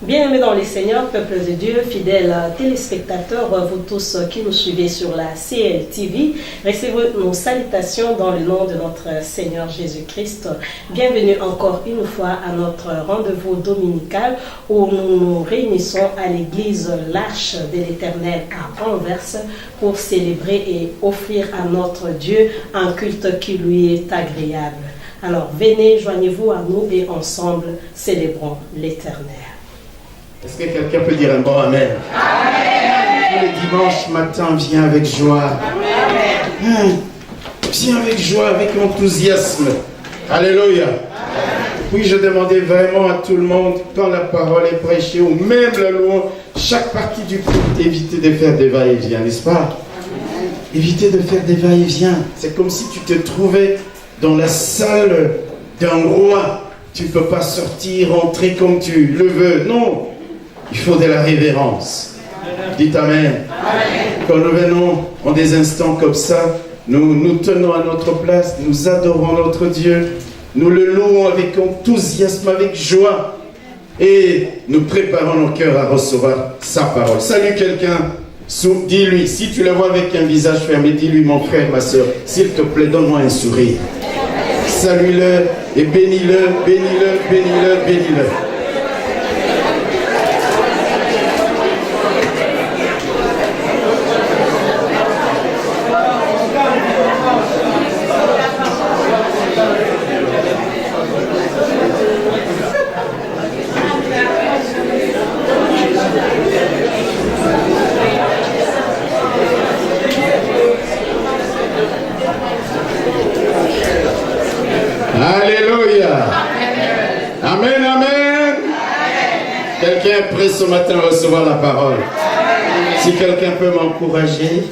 Bien-aimés dans les Seigneurs, peuple de Dieu, fidèles téléspectateurs, vous tous qui nous suivez sur la CLTV, recevez nos salutations dans le nom de notre Seigneur Jésus-Christ. Bienvenue encore une fois à notre rendez-vous dominical où nous nous réunissons à l'église L'Arche de l'Éternel à Anvers pour célébrer et offrir à notre Dieu un culte qui lui est agréable. Alors venez, joignez-vous à nous et ensemble célébrons l'Éternel. Est-ce que quelqu'un peut dire un bon amen? Amen. Le dimanche matin, viens avec joie. Amen. Viens avec joie, avec enthousiasme. Alléluia. Puis je demandais vraiment à tout le monde, quand la parole est prêchée, ou même la louange, chaque partie du culte, éviter de faire des va-et-vient, n'est-ce pas? Éviter de faire des va-et-vient. C'est comme si tu te trouvais dans la salle d'un roi. Tu ne peux pas sortir, entrer comme tu le veux. Non. Il faut de la révérence. Dites Amen. Quand nous venons en des instants comme ça, nous tenons à notre place, nous adorons notre Dieu, nous le louons avec enthousiasme, avec joie, et nous préparons nos cœurs à recevoir sa parole. Salut quelqu'un, dis-lui, si tu le vois avec un visage fermé, dis-lui, mon frère, ma soeur, s'il te plaît, donne-moi un sourire. Salue-le et bénis-le, bénis-le, bénis-le, bénis-le. Alléluia. Amen, amen. Quelqu'un est prêt ce matin à recevoir la parole? Si quelqu'un peut m'encourager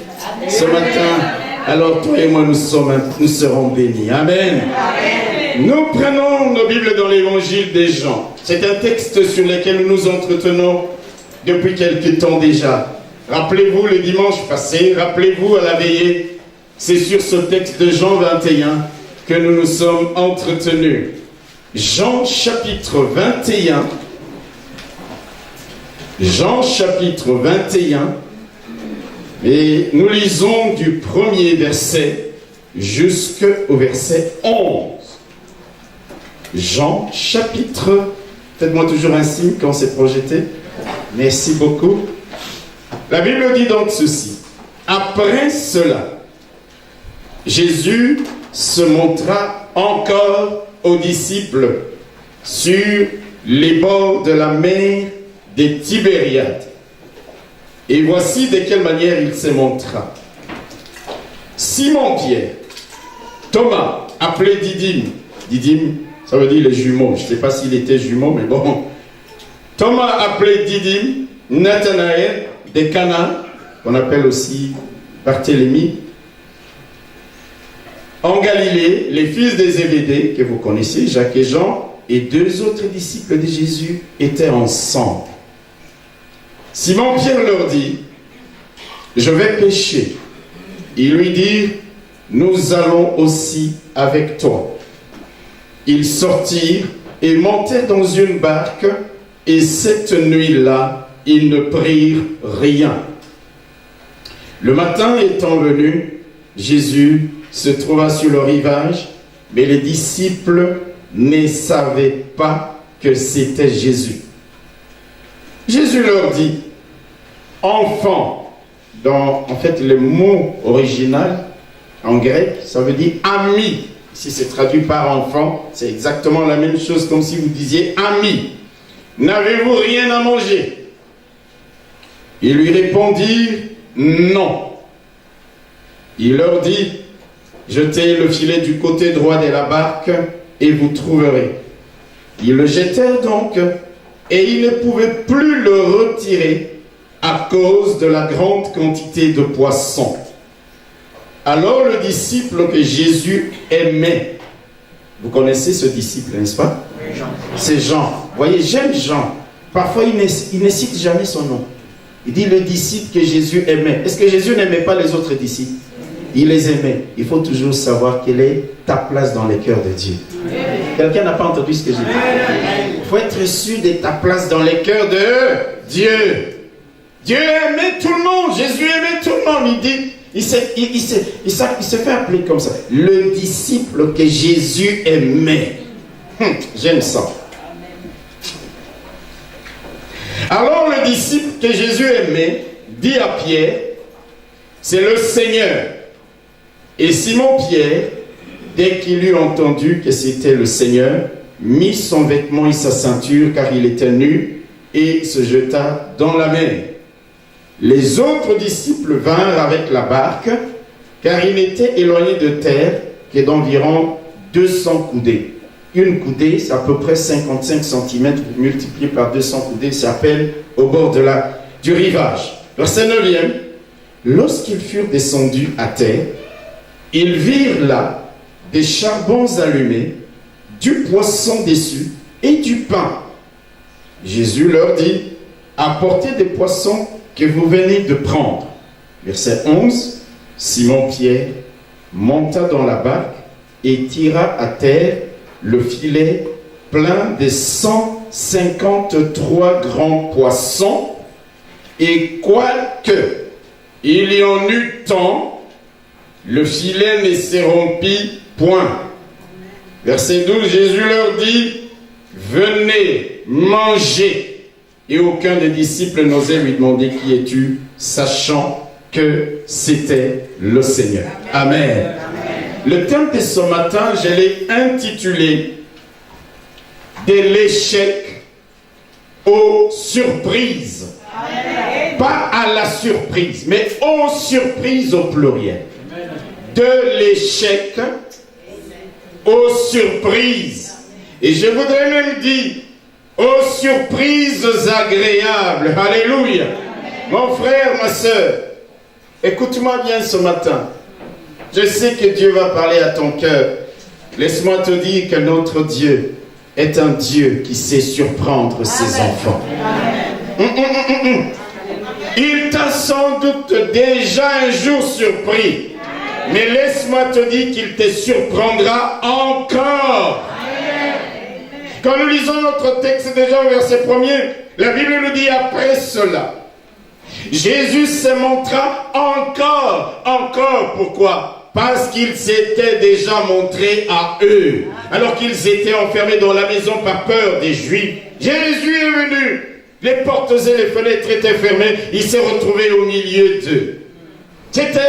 ce matin, alors toi et moi nous serons bénis. Amen. Nous prenons nos Bibles dans l'évangile des Jean. C'est un texte sur lequel nous nous entretenons depuis quelque temps déjà. Rappelez-vous le dimanche passé, rappelez-vous à la veillée, c'est sur ce texte de Jean 21 que nous nous sommes entretenus. Jean chapitre 21. Jean chapitre 21. Et nous lisons du premier verset jusqu'au verset 11. Jean chapitre... Faites-moi toujours un signe quand c'est projeté. Merci beaucoup. La Bible dit donc ceci. Après cela, Jésus se montra encore aux disciples sur les bords de la mer des Tibériades. Et voici de quelle manière il se montra. Simon-Pierre, Thomas, appelé Didyme. Didyme, ça veut dire les jumeaux. Je ne sais pas s'il était jumeau, mais bon. Thomas, appelé Didyme, Nathanaël, de Cana, qu'on appelle aussi Barthélemy, en Galilée, les fils de Zébédée, que vous connaissez, Jacques et Jean, et deux autres disciples de Jésus étaient ensemble. Simon-Pierre leur dit, « Je vais pêcher. » Ils lui dirent, « Nous allons aussi avec toi. » Ils sortirent et montèrent dans une barque, et cette nuit-là, ils ne prirent rien. Le matin étant venu, Jésus se trouva sur le rivage, mais les disciples ne savaient pas que c'était Jésus. Jésus leur dit, enfant, en fait le mot original en grec, ça veut dire ami. Si c'est traduit par enfant, c'est exactement la même chose comme si vous disiez ami. N'avez-vous rien à manger? Ils lui répondirent non. Il leur dit, jetez le filet du côté droit de la barque et vous trouverez. Ils le jetèrent donc et ils ne pouvaient plus le retirer à cause de la grande quantité de poissons. Alors le disciple que Jésus aimait, vous connaissez ce disciple, n'est-ce pas? C'est Jean. Vous voyez, j'aime Jean. Parfois il ne cite jamais son nom. Il dit le disciple que Jésus aimait. Est-ce que Jésus n'aimait pas les autres disciples? Il les aimait. Il faut toujours savoir quelle est ta place dans les cœurs de Dieu. Quelqu'un n'a pas entendu ce que j'ai dit? faut être sûr de ta place dans les cœurs de Dieu. Dieu aimait tout le monde. Jésus aimait tout le monde. Il dit, il se fait appeler comme ça. Le disciple que Jésus aimait. J'aime ça. Alors le disciple que Jésus aimait dit à Pierre, c'est le Seigneur. Et Simon-Pierre, dès qu'il eut entendu que c'était le Seigneur, mit son vêtement et sa ceinture, car il était nu, et se jeta dans la mer. Les autres disciples vinrent avec la barque, car il était éloigné de terre, qui est d'environ 200 coudées. Une coudée, c'est à peu près 55 cm, multiplié par 200 coudées, ça s'appelle au bord du rivage. Verset 9e. Lorsqu'ils furent descendus à terre, ils virent là des charbons allumés, du poisson dessus et du pain. Jésus leur dit, apportez des poissons que vous venez de prendre. Verset 11, Simon-Pierre monta dans la barque et tira à terre le filet plein de 153 grands poissons, et quoique il y en eut tant, le filet ne se rompit point. Verset 12, Jésus leur dit, venez, mangez. Et aucun des disciples n'osait lui demander qui es-tu, sachant que c'était le Seigneur. Amen. Amen. Le thème de ce matin, je l'ai intitulé de l'échec aux surprises. Amen. Pas à la surprise, mais aux surprises au pluriel. Amen. De l'échec aux surprises. Et je voudrais même dire aux surprises agréables. Alléluia. Amen. Mon frère, ma soeur, écoute-moi bien ce matin. Je sais que Dieu va parler à ton cœur. Laisse-moi te dire que notre Dieu est un Dieu qui sait surprendre ses enfants. Amen. Il t'a sans doute déjà un jour surpris. Mais laisse-moi te dire qu'il te surprendra encore. Quand nous lisons notre texte déjà au verset 1er, la Bible nous dit après cela, Jésus se montra encore. Pourquoi? Parce qu'il s'était déjà montré à eux, alors qu'ils étaient enfermés dans la maison par peur des Juifs. Jésus est venu, les portes et les fenêtres étaient fermées, il s'est retrouvé au milieu d'eux. C'était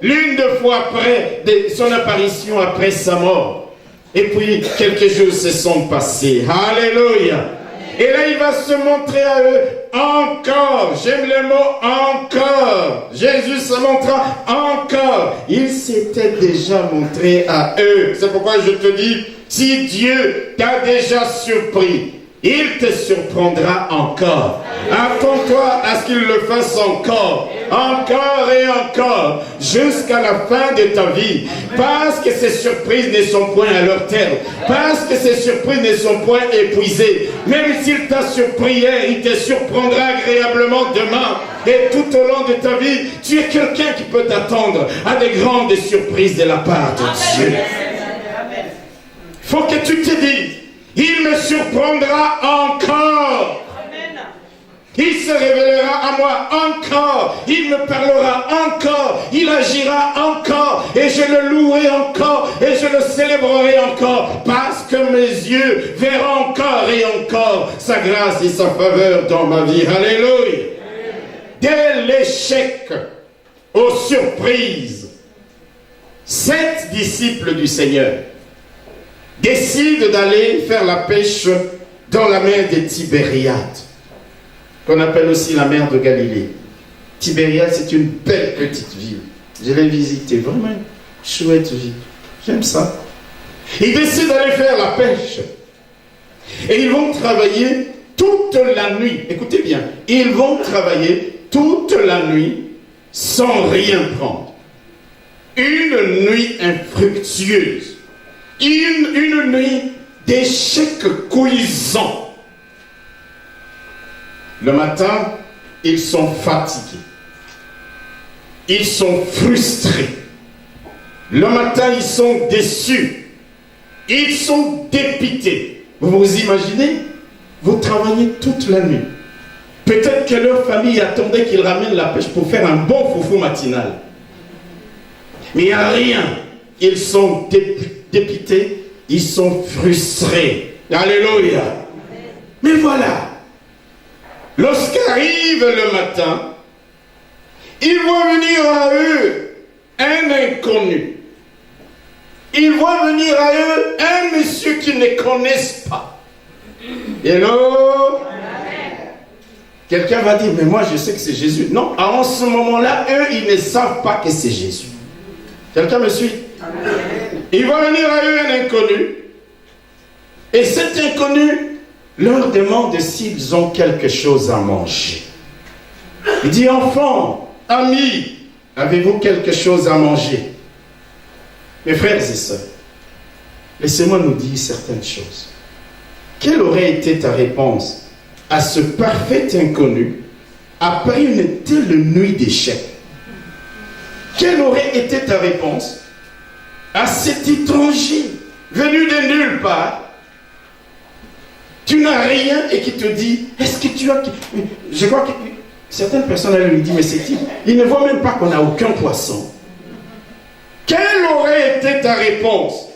l'une des fois après de son apparition après sa mort. Et puis, quelques jours se sont passés. Alléluia. Et là, il va se montrer à eux encore. J'aime le mot encore. Jésus se montra encore. Il s'était déjà montré à eux. C'est pourquoi je te dis, si Dieu t'a déjà surpris, il te surprendra encore. Attends-toi à ce qu'il le fasse encore et encore, jusqu'à la fin de ta vie. Parce que ces surprises ne sont point à leur terme. Parce que ces surprises ne sont point épuisées. Même s'il t'a surpris hier, il te surprendra agréablement demain. Et tout au long de ta vie, tu es quelqu'un qui peut t'attendre à des grandes surprises de la part de Dieu. Il faut que tu te dises, il me surprendra encore. Il se révélera à moi encore. Il me parlera encore. Il agira encore. Et je le louerai encore. Et je le célébrerai encore. Parce que mes yeux verront encore et encore sa grâce et sa faveur dans ma vie. Alléluia. Dès l'échec aux surprises, 7 disciples du Seigneur décident d'aller faire la pêche dans la mer de Tibériade, qu'on appelle aussi la mer de Galilée. Tibériade, c'est une belle petite ville. Je l'ai visitée, vraiment une chouette ville. J'aime ça. Ils décident d'aller faire la pêche. Et ils vont travailler toute la nuit. Écoutez bien, ils vont travailler toute la nuit sans rien prendre. Une nuit infructueuse. Une nuit d'échecs cuisants. Le matin, ils sont fatigués. Ils sont frustrés. Le matin, ils sont déçus. Ils sont dépités. Vous vous imaginez? vous travaillez toute la nuit. Peut-être que leur famille attendait qu'ils ramènent la pêche pour faire un bon foufou matinal. Mais il n'y a rien. Ils sont dépités, ils sont frustrés. Alléluia. Mais voilà, lorsqu'arrive le matin, ils voient venir à eux un inconnu. Ils voient venir à eux un monsieur qu'ils ne connaissent pas. Hello? Quelqu'un va dire, mais moi je sais que c'est Jésus. Non, en ce moment-là, eux, ils ne savent pas que c'est Jésus. Quelqu'un me suit? Il va venir à eux un inconnu. Et cet inconnu leur demande s'ils ont quelque chose à manger. Il dit, enfants, amis, avez-vous quelque chose à manger? Mes frères et sœurs, laissez-moi nous dire certaines choses. Quelle aurait été ta réponse à ce parfait inconnu après une telle nuit d'échecs? Quelle aurait été ta réponse à cet étranger venu de nulle part? Tu n'as rien et qui te dit, est-ce que tu as... Je crois que certaines personnes allaient lui dire, mais c'est qui? Il ne voit même pas qu'on n'a aucun poisson. Quelle aurait été ta réponse?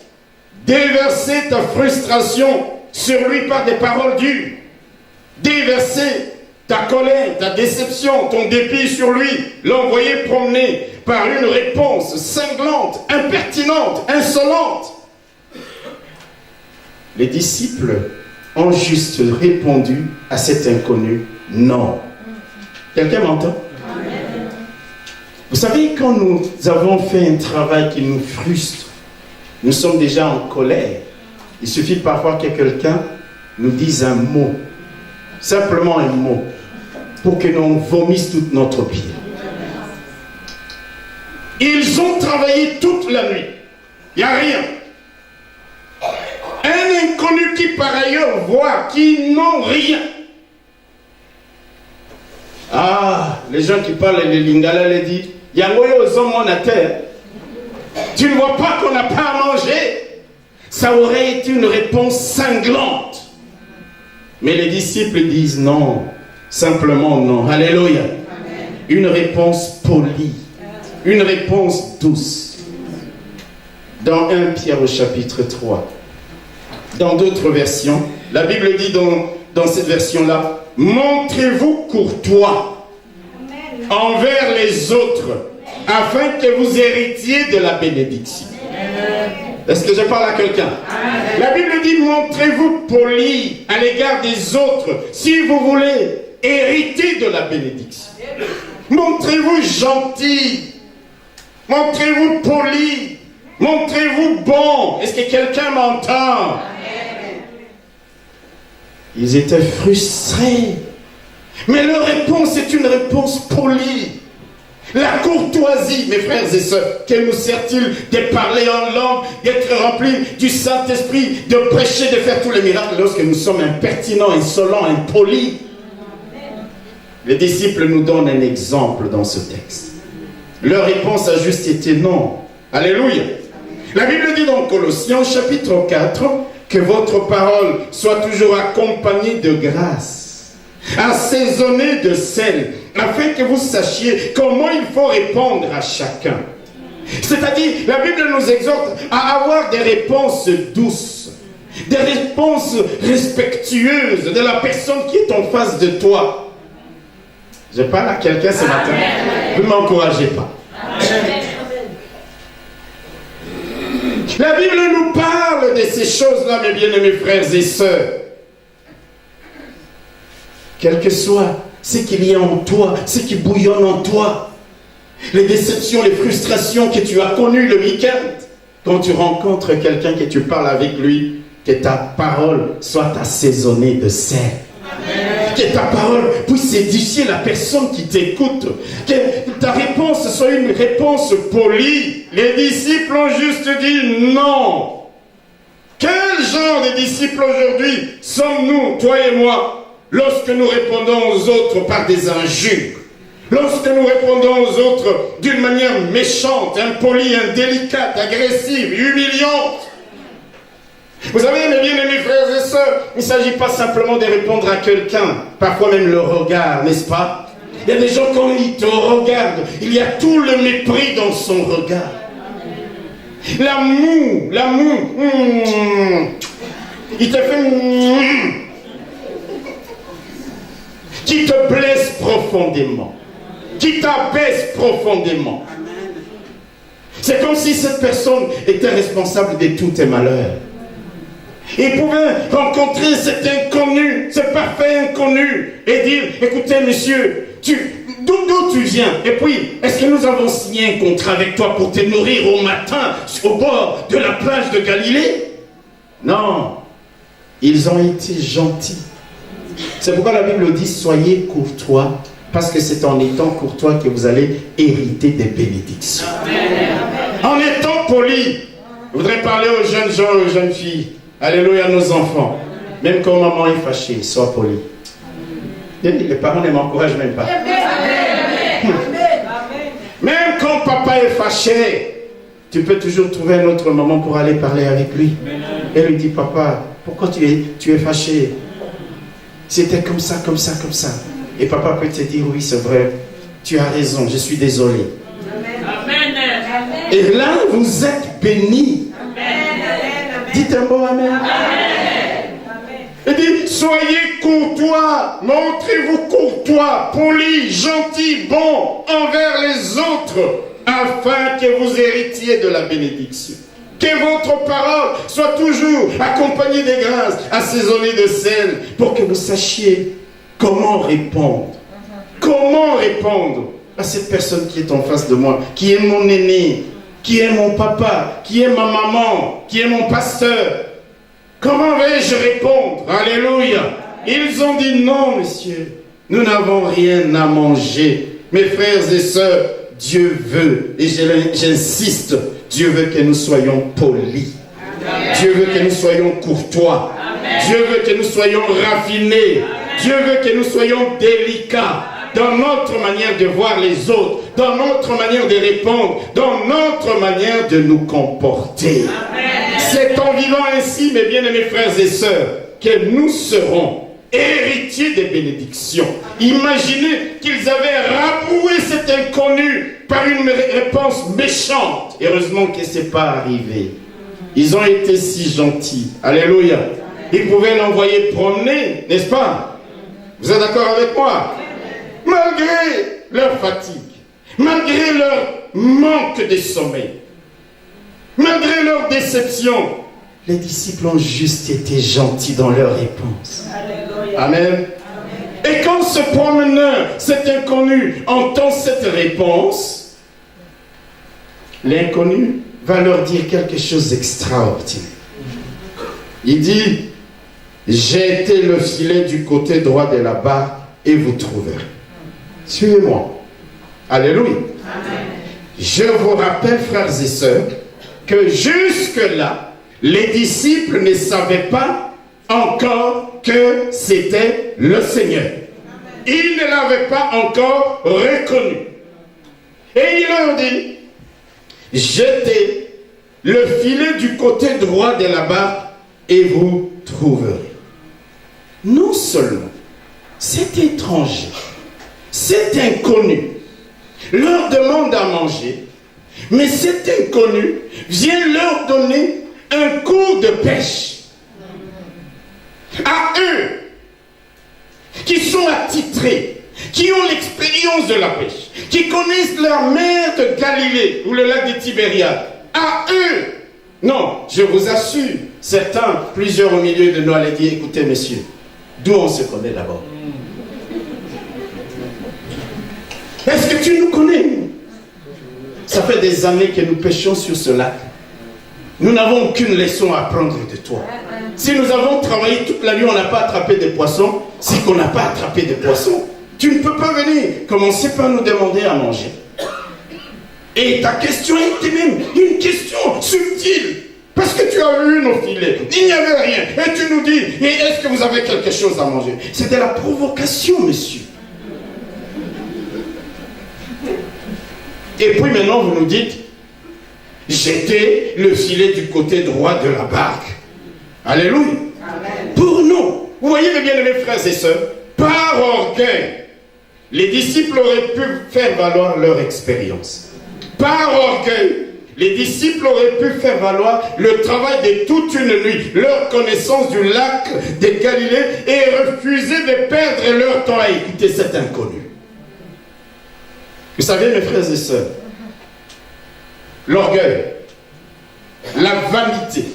Déverser ta frustration sur lui par des paroles dures. Déverser ta colère, ta déception, ton dépit sur lui. L'envoyer promener par une réponse cinglante, impertinente, insolente. Les disciples ont juste répondu à cet inconnu, non. Quelqu'un m'entend? Vous savez, quand nous avons fait un travail qui nous frustre, nous sommes déjà en colère. Il suffit parfois que quelqu'un nous dise un mot, simplement un mot, pour que l'on vomisse toute notre vie. Ils ont travaillé toute la nuit. Il n'y a rien. Un inconnu qui par ailleurs voit, qui n'ont rien. Ah, les gens qui parlent les lingala les disent, Yangoyo Zomon à terre. Tu ne vois pas qu'on n'a pas à manger? Ça aurait été une réponse cinglante. Mais les disciples disent non, simplement non. Alléluia. Amen. Une réponse polie, une réponse douce. Dans 1 Pierre au chapitre 3, dans d'autres versions, la Bible dit dans cette version-là, montrez-vous courtois envers les autres, afin que vous héritiez de la bénédiction. Est-ce que je parle à quelqu'un? La Bible dit, montrez-vous poli à l'égard des autres, si vous voulez hériter de la bénédiction. Montrez-vous gentil, montrez-vous poli, montrez-vous bon. Est-ce que quelqu'un m'entend? Ils étaient frustrés. Mais leur réponse est une réponse polie. La courtoisie, mes frères et sœurs, que nous sert-il de parler en langue, d'être remplis du Saint-Esprit, de prêcher, de faire tous les miracles lorsque nous sommes impertinents, insolents, impolis? Les disciples nous donnent un exemple dans ce texte. Leur réponse a juste été non. Alléluia. La Bible dit dans Colossiens chapitre 4 que votre parole soit toujours accompagnée de grâce, assaisonnée de sel, afin que vous sachiez comment il faut répondre à chacun. C'est-à-dire, la Bible nous exhorte à avoir des réponses douces, des réponses respectueuses de la personne qui est en face de toi. Je parle à quelqu'un ce matin. Vous ne m'encouragez pas. La Bible nous parle de ces choses-là, mes bien-aimés frères et sœurs. Quel que soit ce qu'il y a en toi, ce qui bouillonne en toi, les déceptions, les frustrations que tu as connues le week-end, quand tu rencontres quelqu'un que tu parles avec lui, que ta parole soit assaisonnée de sel. Que ta parole puisse édifier la personne qui t'écoute. Que ta réponse soit une réponse polie. Les disciples ont juste dit non. Quel genre de disciples aujourd'hui sommes-nous, toi et moi, lorsque nous répondons aux autres par des injures? Lorsque nous répondons aux autres d'une manière méchante, impolie, indélicate, agressive, humiliante? Vous savez, mes bien-aimés frères et sœurs, il ne s'agit pas simplement de répondre à quelqu'un, parfois même le regard, n'est-ce pas? Il y a des gens, quand ils te regardent, il y a tout le mépris dans son regard. L'amour, il te fait qui te blesse profondément, qui t'abaisse profondément. C'est comme si cette personne était responsable de tous tes malheurs. Il pouvait rencontrer cet inconnu, ce parfait inconnu, et dire, écoutez monsieur, d'où tu viens? Et puis, est-ce que nous avons signé un contrat avec toi pour te nourrir au matin au bord de la plage de Galilée? Non, ils ont été gentils. C'est pourquoi la Bible dit, soyez courtois, parce que c'est en étant courtois que vous allez hériter des bénédictions. Amen. En étant poli, je voudrais parler aux jeunes gens, aux jeunes filles. Alléluia, nos enfants. Même quand maman est fâchée, sois poli. Les parents ne m'encouragent même pas. Même quand papa est fâché, tu peux toujours trouver un autre moment pour aller parler avec lui. Et lui dire, papa, pourquoi tu es fâché? C'était comme ça, comme ça, comme ça. Et papa peut te dire, oui, c'est vrai, tu as raison, je suis désolé. Amen. Et là, vous êtes bénis. Dites un bon amen. Il dit, soyez courtois, montrez-vous courtois, polis, gentils, bons envers les autres, afin que vous héritiez de la bénédiction. Que votre parole soit toujours accompagnée des grâces, assaisonnée de sel, pour que vous sachiez comment répondre. Comment répondre à cette personne qui est en face de moi, qui est mon aîné, qui est mon papa, qui est ma maman, qui est mon pasteur. Comment vais-je répondre? Alléluia. Ils ont dit non, monsieur. Nous n'avons rien à manger. Mes frères et sœurs, Dieu veut, et j'insiste, Dieu veut que nous soyons polis. Amen. Dieu veut que nous soyons courtois. Amen. Dieu veut que nous soyons raffinés. Amen. Dieu veut que nous soyons délicats dans notre manière de voir les autres, dans notre manière de répondre, dans notre manière de nous comporter. C'est en vivant ainsi, mes bien-aimés frères et sœurs, que nous serons héritiers des bénédictions. Imaginez qu'ils avaient rabroué cet inconnu par une réponse méchante. Heureusement que ce n'est pas arrivé. Ils ont été si gentils. Alléluia. Ils pouvaient l'envoyer promener, n'est-ce pas? Vous êtes d'accord avec moi? Malgré leur fatigue, malgré leur manque de sommeil, malgré leur déception, les disciples ont juste été gentils dans leur réponse. Alléluia. Amen. Et quand ce promeneur, cet inconnu, entend cette réponse, l'inconnu va leur dire quelque chose d'extraordinaire. Il dit, jetez le filet du côté droit de la barque et vous trouverez. Suivez-moi. Alléluia. Amen. Je vous rappelle, frères et sœurs, que jusque-là, les disciples ne savaient pas encore que c'était le Seigneur. Ils ne l'avaient pas encore reconnu. Et il leur dit, jetez le filet du côté droit de la barque et vous trouverez. Non seulement cet étranger, cet inconnu leur demande à manger, mais cet inconnu vient leur donner un cours de pêche. À eux, qui sont attitrés, qui ont l'expérience de la pêche, qui connaissent la mer de Galilée ou le lac de Tibériade, à eux, non, je vous assure, certains, plusieurs au milieu de nous allaient dire, écoutez messieurs, d'où on se connaît d'abord? Est-ce que tu nous connais? Ça fait des années que nous pêchons sur ce lac. Nous n'avons aucune leçon à apprendre de toi. Si nous avons travaillé toute la nuit, on n'a pas attrapé des poissons, c'est qu'on n'a pas attrapé des poissons. Tu ne peux pas venir commencer par nous demander à manger. Et ta question était même une question subtile. Parce que tu as vu nos filets, il n'y avait rien. Et tu nous dis, est-ce que vous avez quelque chose à manger? C'est de la provocation, monsieur. Et puis maintenant, vous nous dites, jetez le filet du côté droit de la barque Alléluia. Amen. Pour nous, vous voyez mes bien-aimés frères et sœurs, par orgueil, les disciples auraient pu faire valoir leur expérience. Par orgueil, les disciples auraient pu faire valoir le travail de toute une nuit, leur connaissance du lac de Galilée, et refuser de perdre leur temps à écouter cet inconnu. Vous savez, mes frères et sœurs, l'orgueil, la vanité,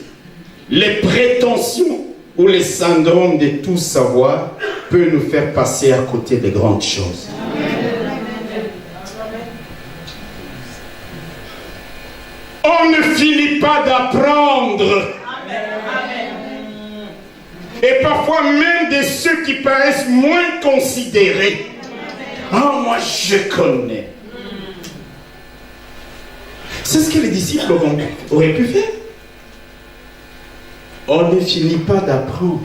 les prétentions ou les syndromes de tout savoir peut nous faire passer à côté des grandes choses. On ne finit pas d'apprendre. Et parfois même de ceux qui paraissent moins considérés. Oh, moi je connais. C'est ce que les disciples auraient pu faire. On ne finit pas d'apprendre.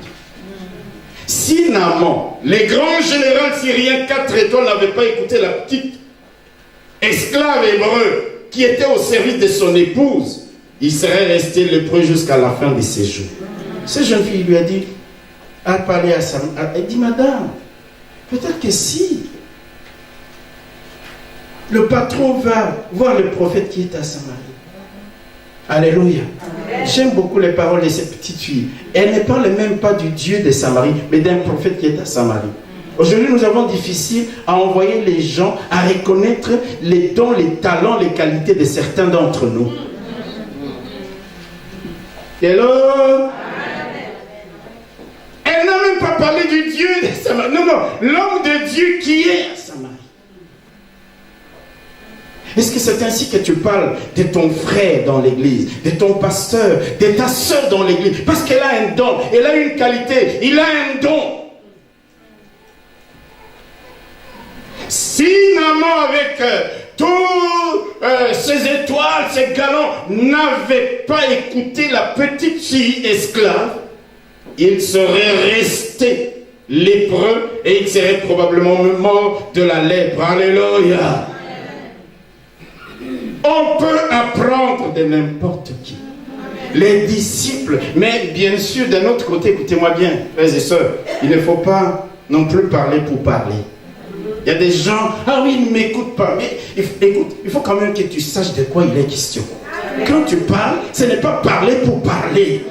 Si Naaman, les grands généraux syriens 4 étoiles, n'avaient pas écouté la petite esclave hébreu qui était au service de son épouse, il serait resté lépreux jusqu'à la fin de ses jours. Cette jeune fille lui a dit, a parlé à sa mère, elle dit, madame, peut-être que si le patron va voir le prophète qui est à Samarie. Alléluia. J'aime beaucoup les paroles de cette petite fille. Elle ne parle même pas du Dieu de Samarie, mais d'un prophète qui est à Samarie. Aujourd'hui, nous avons difficile à envoyer les gens à reconnaître les dons, les talents, les qualités de certains d'entre nous. Hello? Elle n'a même pas parlé du Dieu de Samarie. Non, non, l'homme de Dieu qui est à Samarie. Est-ce que c'est ainsi que tu parles de ton frère dans l'église, de ton pasteur, de ta soeur dans l'église? Parce qu'elle a un don, elle a une qualité, il a un don. Si Naaman avec tous ses étoiles, ses galons, n'avait pas écouté la petite fille esclave, il serait resté lépreux et il serait probablement mort de la lèpre. Alléluia. On peut apprendre de n'importe qui. Les disciples, mais bien sûr, d'un autre côté, écoutez-moi bien, frères et sœurs, il ne faut pas non plus parler pour parler. Il y a des gens, ah oui, ils ne m'écoutent pas, mais écoute, il faut quand même que tu saches de quoi il est question. Quand tu parles, ce n'est pas parler pour parler.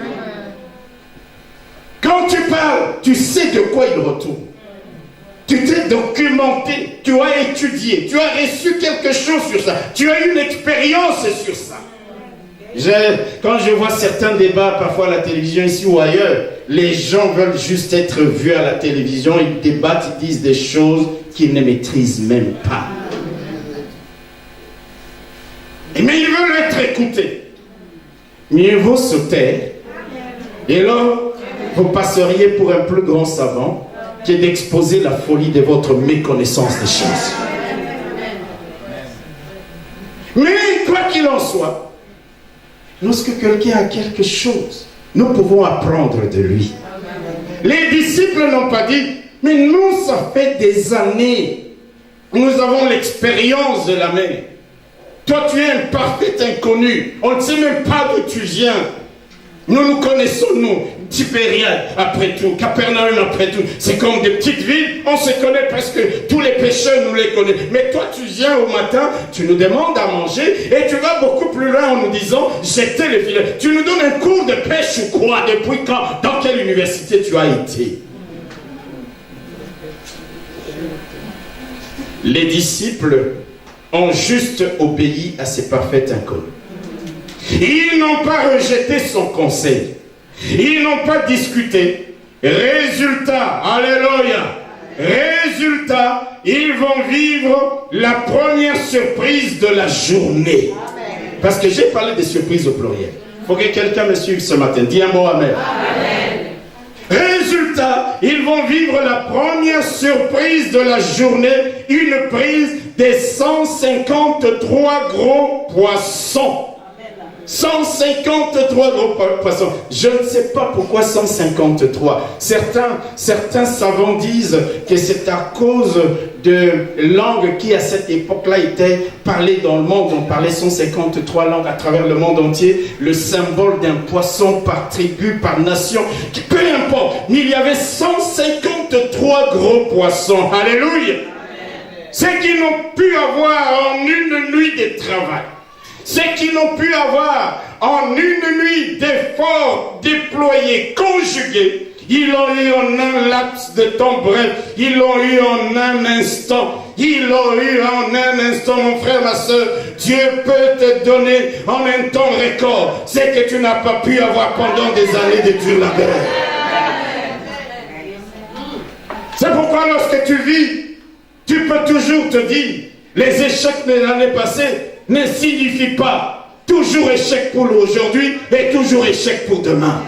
Quand tu parles, tu sais de quoi il retourne. Tu t'es documenté, tu as étudié, tu as reçu quelque chose sur ça, tu as une expérience sur ça. Quand je vois certains débats, parfois à la télévision ici ou ailleurs, les gens veulent juste être vus à la télévision, ils débattent, ils disent des choses qu'ils ne maîtrisent même pas. Mais ils veulent être écoutés. Mieux vaut se taire. Et là, vous passeriez pour un plus grand savant qui est d'exposer la folie de votre méconnaissance des choses. Mais quoi qu'il en soit, lorsque quelqu'un a quelque chose, nous pouvons apprendre de lui. Les disciples n'ont pas dit, mais nous, ça fait des années, nous avons l'expérience de la mer. Toi, tu es un parfait inconnu, on ne sait même pas d'où tu viens. Nous nous connaissons, nous, Tibériade après tout, Capernaum après tout. C'est comme des petites villes, on se connaît presque, tous les pêcheurs nous les connaissent. Mais toi, tu viens au matin, tu nous demandes à manger et tu vas beaucoup plus loin en nous disant, jetez les filets. Tu nous donnes un cours de pêche ou quoi? Depuis quand? Dans quelle université tu as été? Les disciples ont juste obéi à ces parfaits inconnus. Ils n'ont pas rejeté son conseil. Ils n'ont pas discuté. Résultat, alléluia. Résultat, ils vont vivre la première surprise de la journée. Parce que j'ai parlé de surprises au pluriel. Il faut que quelqu'un me suive ce matin. Dis un mot, amen. Amen. Résultat, ils vont vivre la première surprise de la journée. Une prise des 153 gros poissons. 153 gros poissons. Je ne sais pas pourquoi 153. Certains savants disent que c'est à cause de langues qui à cette époque-là étaient parlées dans le monde. On parlait 153 langues à travers le monde entier. Le symbole d'un poisson par tribu, par nation. Peu importe. Mais il y avait 153 gros poissons. Alléluia. C'est qu'ils n'ont pu avoir en une nuit de travail. C'est qu'ils n'ont pu avoir en une nuit d'efforts déployés, conjugués. Ils l'ont eu en un laps de temps bref. Ils l'ont eu en un instant. Ils l'ont eu en un instant, mon frère, ma soeur. Dieu peut te donner en un temps record. C'est que tu n'as pas pu avoir pendant des années de dur labeur. C'est pourquoi lorsque tu vis, tu peux toujours te dire, les échecs de l'année passée ne signifient pas toujours échec pour aujourd'hui et toujours échec pour demain.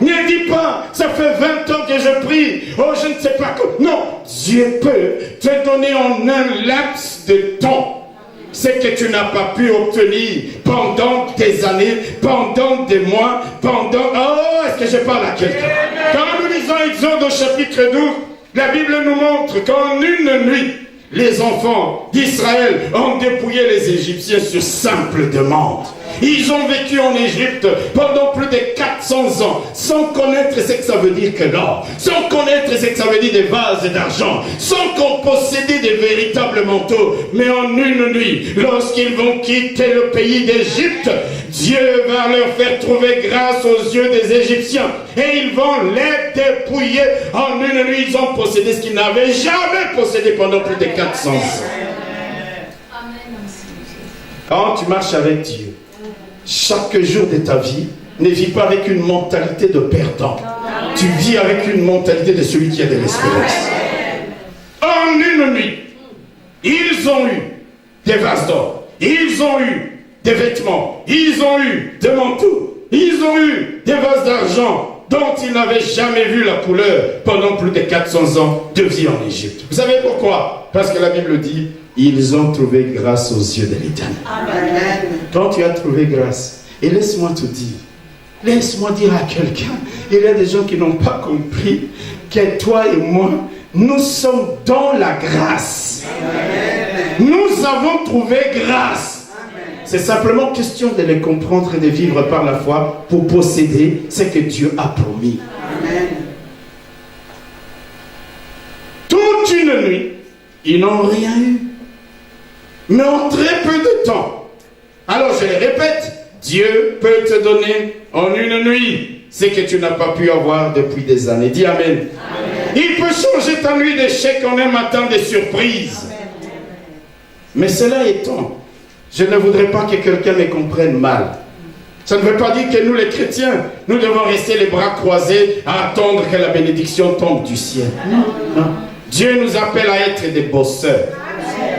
Ne dis pas, ça fait 20 ans que je prie, oh je ne sais pas quoi. Non, Dieu peut te donner en un laps de temps ce que tu n'as pas pu obtenir pendant des années, pendant des mois, pendant... Oh, est-ce que je parle à quelqu'un? Quand nous lisons Exode au chapitre 12, la Bible nous montre qu'en une nuit, les enfants d'Israël ont dépouillé les Égyptiens sur simple demande. Ils ont vécu en Égypte pendant plus de 400 ans sans connaître ce que ça veut dire que l'or, sans connaître ce que ça veut dire des vases d'argent, sans qu'on possédait des véritables manteaux. Mais en une nuit, lorsqu'ils vont quitter le pays d'Égypte, Dieu va leur faire trouver grâce aux yeux des Égyptiens et ils vont les dépouiller. En une nuit, ils ont possédé ce qu'ils n'avaient jamais possédé pendant plus de 400 ans. Quand tu marches avec Dieu, chaque jour de ta vie, ne vis pas avec une mentalité de perdant. Tu vis avec une mentalité de celui qui a de l'espérance. En une nuit, ils ont eu des vases d'or, ils ont eu des vêtements, ils ont eu des manteaux, ils ont eu des vases d'argent dont ils n'avaient jamais vu la couleur pendant plus de 400 ans de vie en Égypte. Vous savez pourquoi? Parce que la Bible dit, ils ont trouvé grâce aux yeux de l'Éternel. Quand tu as trouvé grâce, et laisse-moi te dire à quelqu'un, il y a des gens qui n'ont pas compris que toi et moi, nous sommes dans la grâce. Nous avons trouvé grâce. C'est simplement question de les comprendre et de vivre par la foi pour posséder ce que Dieu a promis. Toute une nuit, ils n'ont rien eu. Mais en très peu de temps. Alors je le répète, Dieu peut te donner en une nuit ce que tu n'as pas pu avoir depuis des années. Dis Amen. Amen. Il peut changer ta nuit d'échec en un matin de surprise. Amen. Mais cela étant, je ne voudrais pas que quelqu'un me comprenne mal. Ça ne veut pas dire que nous les chrétiens, nous devons rester les bras croisés à attendre que la bénédiction tombe du ciel. Non, non. Dieu nous appelle à être des bosseurs.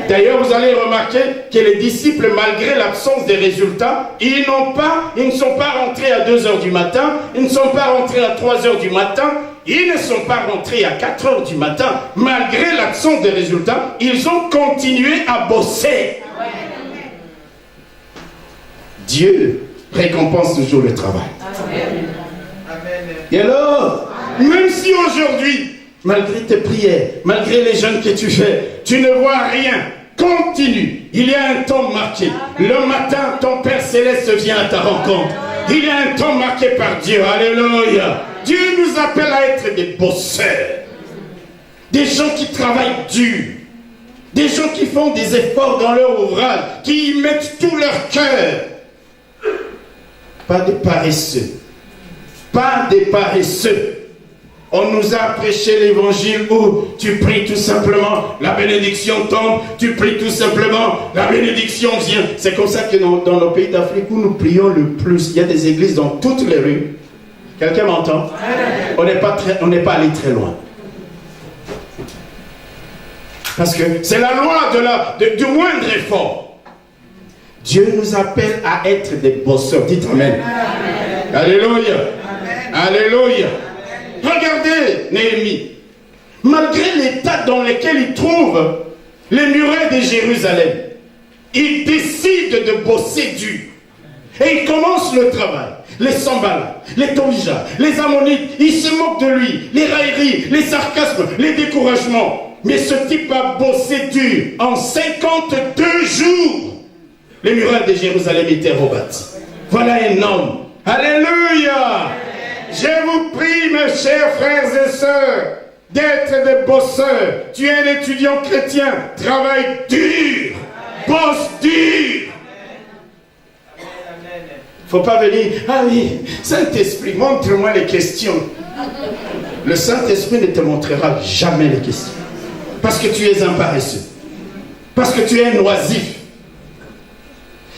D'ailleurs, vous allez remarquer que les disciples, malgré l'absence des résultats, ils ne sont pas rentrés à 2 h du matin, ils ne sont pas rentrés à 3 h du matin, ils ne sont pas rentrés à 4 h du matin. Malgré l'absence des résultats, ils ont continué à bosser. Dieu récompense toujours le travail. Et alors, même si aujourd'hui, malgré tes prières, malgré les jeûnes que tu fais, tu ne vois rien, continue. Il y a un temps marqué. Le matin, ton Père Céleste vient à ta rencontre. Il y a un temps marqué par Dieu. Alléluia. Dieu nous appelle à être des bosseurs. Des gens qui travaillent dur. Des gens qui font des efforts dans leur ouvrage, qui y mettent tout leur cœur. Pas des paresseux. Pas des paresseux. On nous a prêché l'évangile où tu pries tout simplement, la bénédiction tombe, tu pries tout simplement, la bénédiction vient. C'est comme ça que dans nos pays d'Afrique où nous prions le plus, il y a des églises dans toutes les rues. Quelqu'un m'entend? On n'est pas allé très loin. Parce que c'est la loi du moindre effort. Dieu nous appelle à être des bosseurs. Dites Amen. Alléluia. Alléluia. Regardez Néhémie. Malgré l'état dans lequel il trouve les murailles de Jérusalem, il décide de bosser dur. Et il commence le travail. Les Sambala, les Tobija, les Ammonites, ils se moquent de lui. Les railleries, les sarcasmes, les découragements. Mais ce type a bossé dur. En 52 jours, les murailles de Jérusalem étaient rebâties. Voilà un homme. Alléluia! Je vous prie, mes chers frères et sœurs, d'être des bosseurs. Tu es un étudiant chrétien. Travaille dur. Bosse dur. Faut pas venir, ah oui, Saint-Esprit, montre-moi les questions. Le Saint-Esprit ne te montrera jamais les questions. Parce que tu es un paresseux. Parce que tu es un oisif.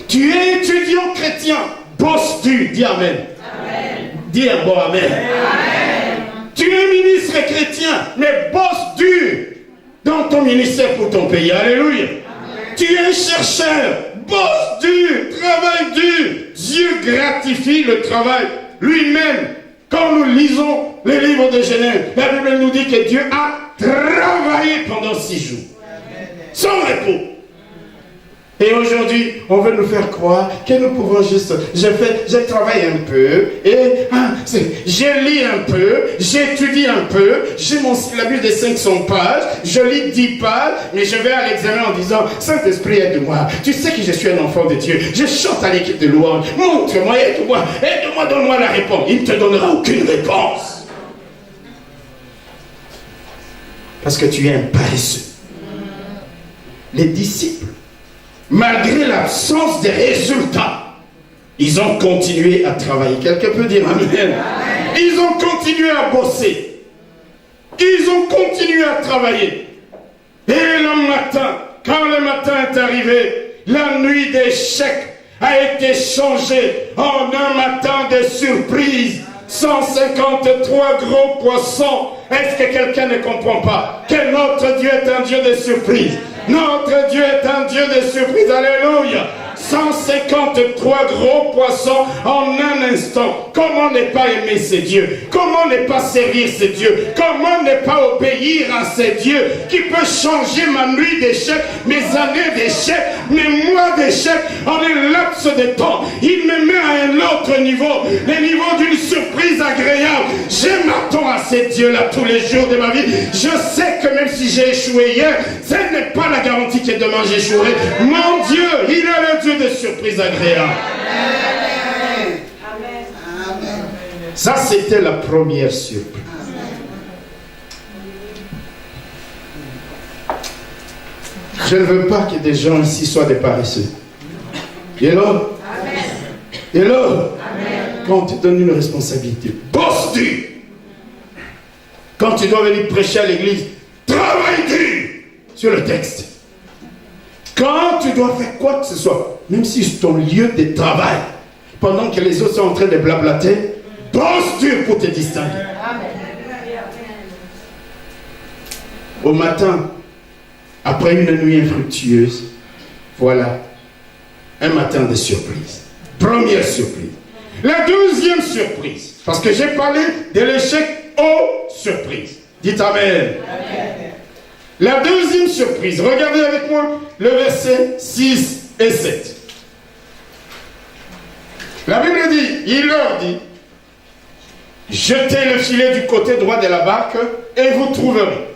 Tu es étudiant chrétien. Bosse dur, dis Amen. Amen. Dis un bon Amen. Amen. Tu es ministre chrétien, mais bosse dur dans ton ministère pour ton pays. Alléluia. Amen. Tu es un chercheur. Bosse dur, travaille dur. Dieu gratifie le travail lui-même. Quand nous lisons les livres de Genèse, la Bible nous dit que Dieu a travaillé pendant 6 jours. Sans repos. Et aujourd'hui, on veut nous faire croire que nous pouvons juste... Je travaille un peu, et je lis un peu, j'étudie un peu, j'ai la Bible de 500 pages, je lis 10 pages, mais je vais à l'examen en disant, Saint-Esprit, aide-moi. Tu sais que je suis un enfant de Dieu. Je chante à l'équipe de louange. Montre-moi, aide-moi, donne-moi la réponse. Il ne te donnera aucune réponse. Parce que tu es un paresseux. Les disciples, malgré l'absence des résultats, ils ont continué à travailler. Quelqu'un peut dire Amen. Ils ont continué à bosser. Ils ont continué à travailler. Et le matin, quand le matin est arrivé, la nuit d'échec a été changée en un matin de surprise. 153 gros poissons. Est-ce que quelqu'un ne comprend pas que notre Dieu est un Dieu de surprise? Notre Dieu est un Dieu de surprise. Alléluia. 153 gros poissons en un instant. Comment ne pas aimer ces dieux? Comment ne pas servir ces dieux? Comment ne pas obéir à ces dieux qui peut changer ma nuit d'échec, mes années d'échec, mes mois d'échec en un laps de temps? Il me met à un autre niveau, le niveau d'une surprise agréable. Je m'attends à ces dieux-là tous les jours de ma vie. Je sais que même si j'ai échoué hier, ce n'est pas la garantie que demain j'échouerai. Mon Dieu, il est le Dieu de surprise agréable. Amen. Ça, c'était la première surprise. Je ne veux pas que des gens ici soient des paresseux. Hello? Hello? Quand on te donne une responsabilité, bosse dur. Quand tu dois venir prêcher à l'église, travaille dur sur le texte. Quand tu dois faire quoi que ce soit, même si c'est ton lieu de travail, pendant que les autres sont en train de blablater, bosse dur pour te distinguer. Au matin, après une nuit infructueuse, voilà, un matin de surprise. Première surprise. La deuxième surprise, parce que j'ai parlé de l'échec aux surprises. Dites Amen. Amen. La deuxième surprise, regardez avec moi le verset 6 et 7. La Bible dit, il leur dit, jetez le filet du côté droit de la barque et vous trouverez.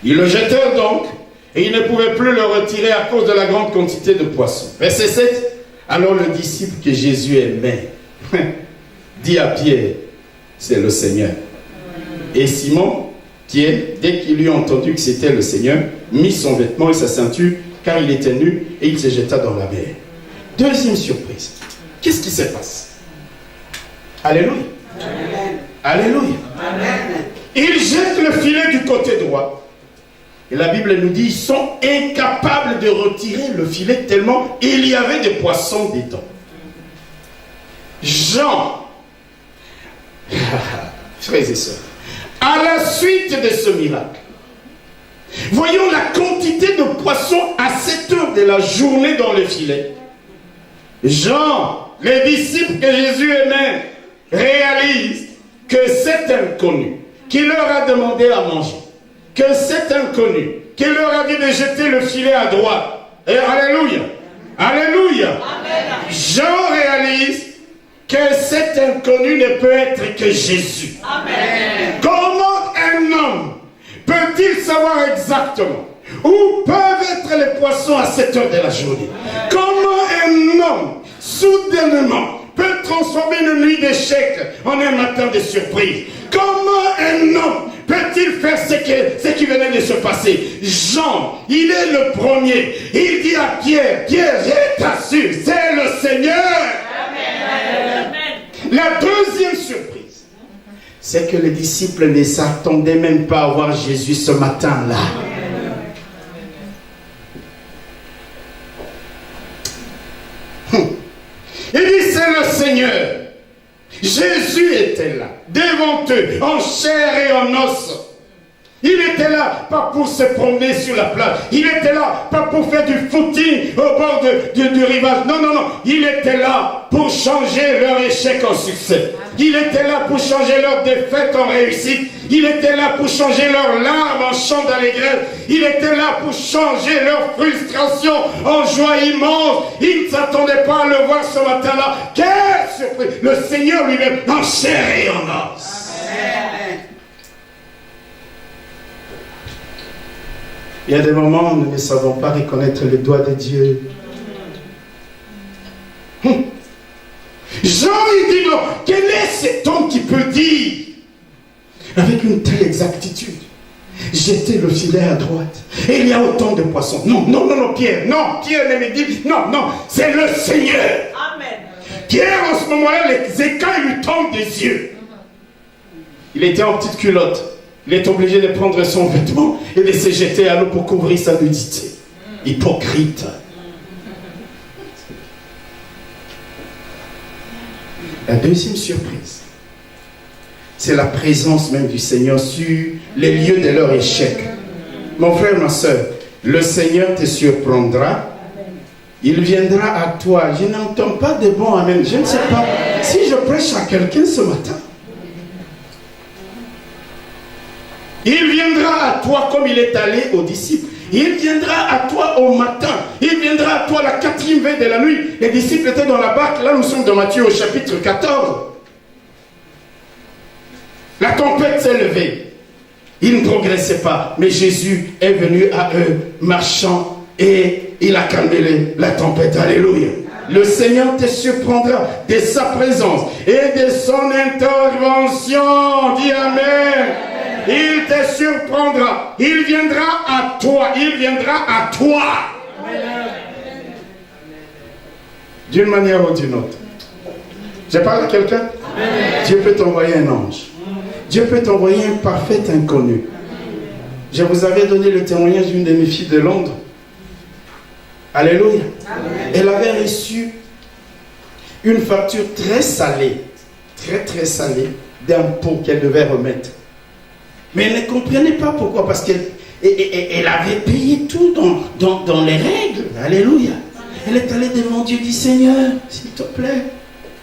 Ils le jetèrent donc et ils ne pouvaient plus le retirer à cause de la grande quantité de poissons. Verset 7, alors le disciple que Jésus aimait dit à Pierre, c'est le Seigneur. Et Simon, Pierre, dès qu'il eut entendu que c'était le Seigneur, mit son vêtement et sa ceinture, car il était nu, et il se jeta dans la mer. Deuxième surprise. Qu'est-ce qui se passe? Alléluia. Amen. Alléluia. Amen. Il jette le filet du côté droit. Et la Bible nous dit, ils sont incapables de retirer le filet tellement il y avait des poissons dedans. Jean, frères et sœurs, à la suite de ce miracle, voyons la quantité de poissons à 7 heures de la journée dans le filet. Jean, les disciples que Jésus aimait, réalisent que cet inconnu qui leur a demandé à manger, que cet inconnu qui leur a dit de jeter le filet à droite, et alléluia, Alléluia. Amen. Jean réalise que cet inconnu ne peut être que Jésus. Amen. Comment un homme peut-il savoir exactement où peuvent être les poissons à cette heure de la journée? Comment un homme, soudainement, peut transformer une nuit d'échec en un matin de surprise? Comment un homme peut-il faire ce qui venait de se passer? Jean, il est le premier. Il dit à Pierre, Pierre, je t'assure, c'est le Seigneur. Amen. La deuxième surprise, c'est que les disciples ne s'attendaient même pas à voir Jésus ce matin-là. Il dit, c'est le Seigneur. Jésus était là, devant eux, en chair et en os. Il était là, pas pour se promener sur la plage. Il était là, pas pour faire du footing au bord du rivage. Non, non, non. Il était là pour changer leur échec en succès. Il était là pour changer leur défaite en réussite. Il était là pour changer leurs larmes en chant d'allégresse. Il était là pour changer leur frustration en joie immense. Il ne s'attendait pas à le voir ce matin-là. Quelle surprise! Le Seigneur lui-même, en chair et en os. Amen. Il y a des moments où nous ne savons pas reconnaître le doigt de Dieu. Jean, il dit non, quel est cet homme qui peut dire avec une telle exactitude, jetez le filet à droite et il y a autant de poissons? Non, non, non, non, Pierre, non, Pierre ne me dit, non, non, c'est le Seigneur. Amen. Pierre, en ce moment-là, les écailles lui tombent des yeux. Il était en petite culotte. Il est obligé de prendre son vêtement et de se jeter à l'eau pour couvrir sa nudité. Hypocrite. La deuxième surprise, c'est la présence même du Seigneur sur les lieux de leur échec. Mon frère, ma soeur, le Seigneur te surprendra. Il viendra à toi. Je n'entends pas de bon amen. Je ne sais pas si je prêche à quelqu'un ce matin. Il viendra à toi comme il est allé aux disciples. Il viendra à toi au matin. Il viendra à toi la 4e veille de la nuit. Les disciples étaient dans la barque. Là, nous sommes dans Matthieu au chapitre 14. La tempête s'est levée. Ils ne progressaient pas. Mais Jésus est venu à eux, marchant, et il a calmé la tempête. Alléluia. Le Seigneur te surprendra de sa présence et de son intervention. Dis Amen. Il te surprendra. Il viendra à toi. Il viendra à toi. D'une manière ou d'une autre. Je parle à quelqu'un? Dieu peut t'envoyer un ange. Dieu peut t'envoyer un parfait inconnu. Je vous avais donné le témoignage d'une de mes filles de Londres. Alléluia. Elle avait reçu une facture très salée, très salée, d'impôts qu'elle devait remettre. Mais elle ne comprenait pas pourquoi, parce qu'elle avait payé tout dans les règles. Alléluia. Elle est allée devant Dieu, dit Seigneur, s'il te plaît,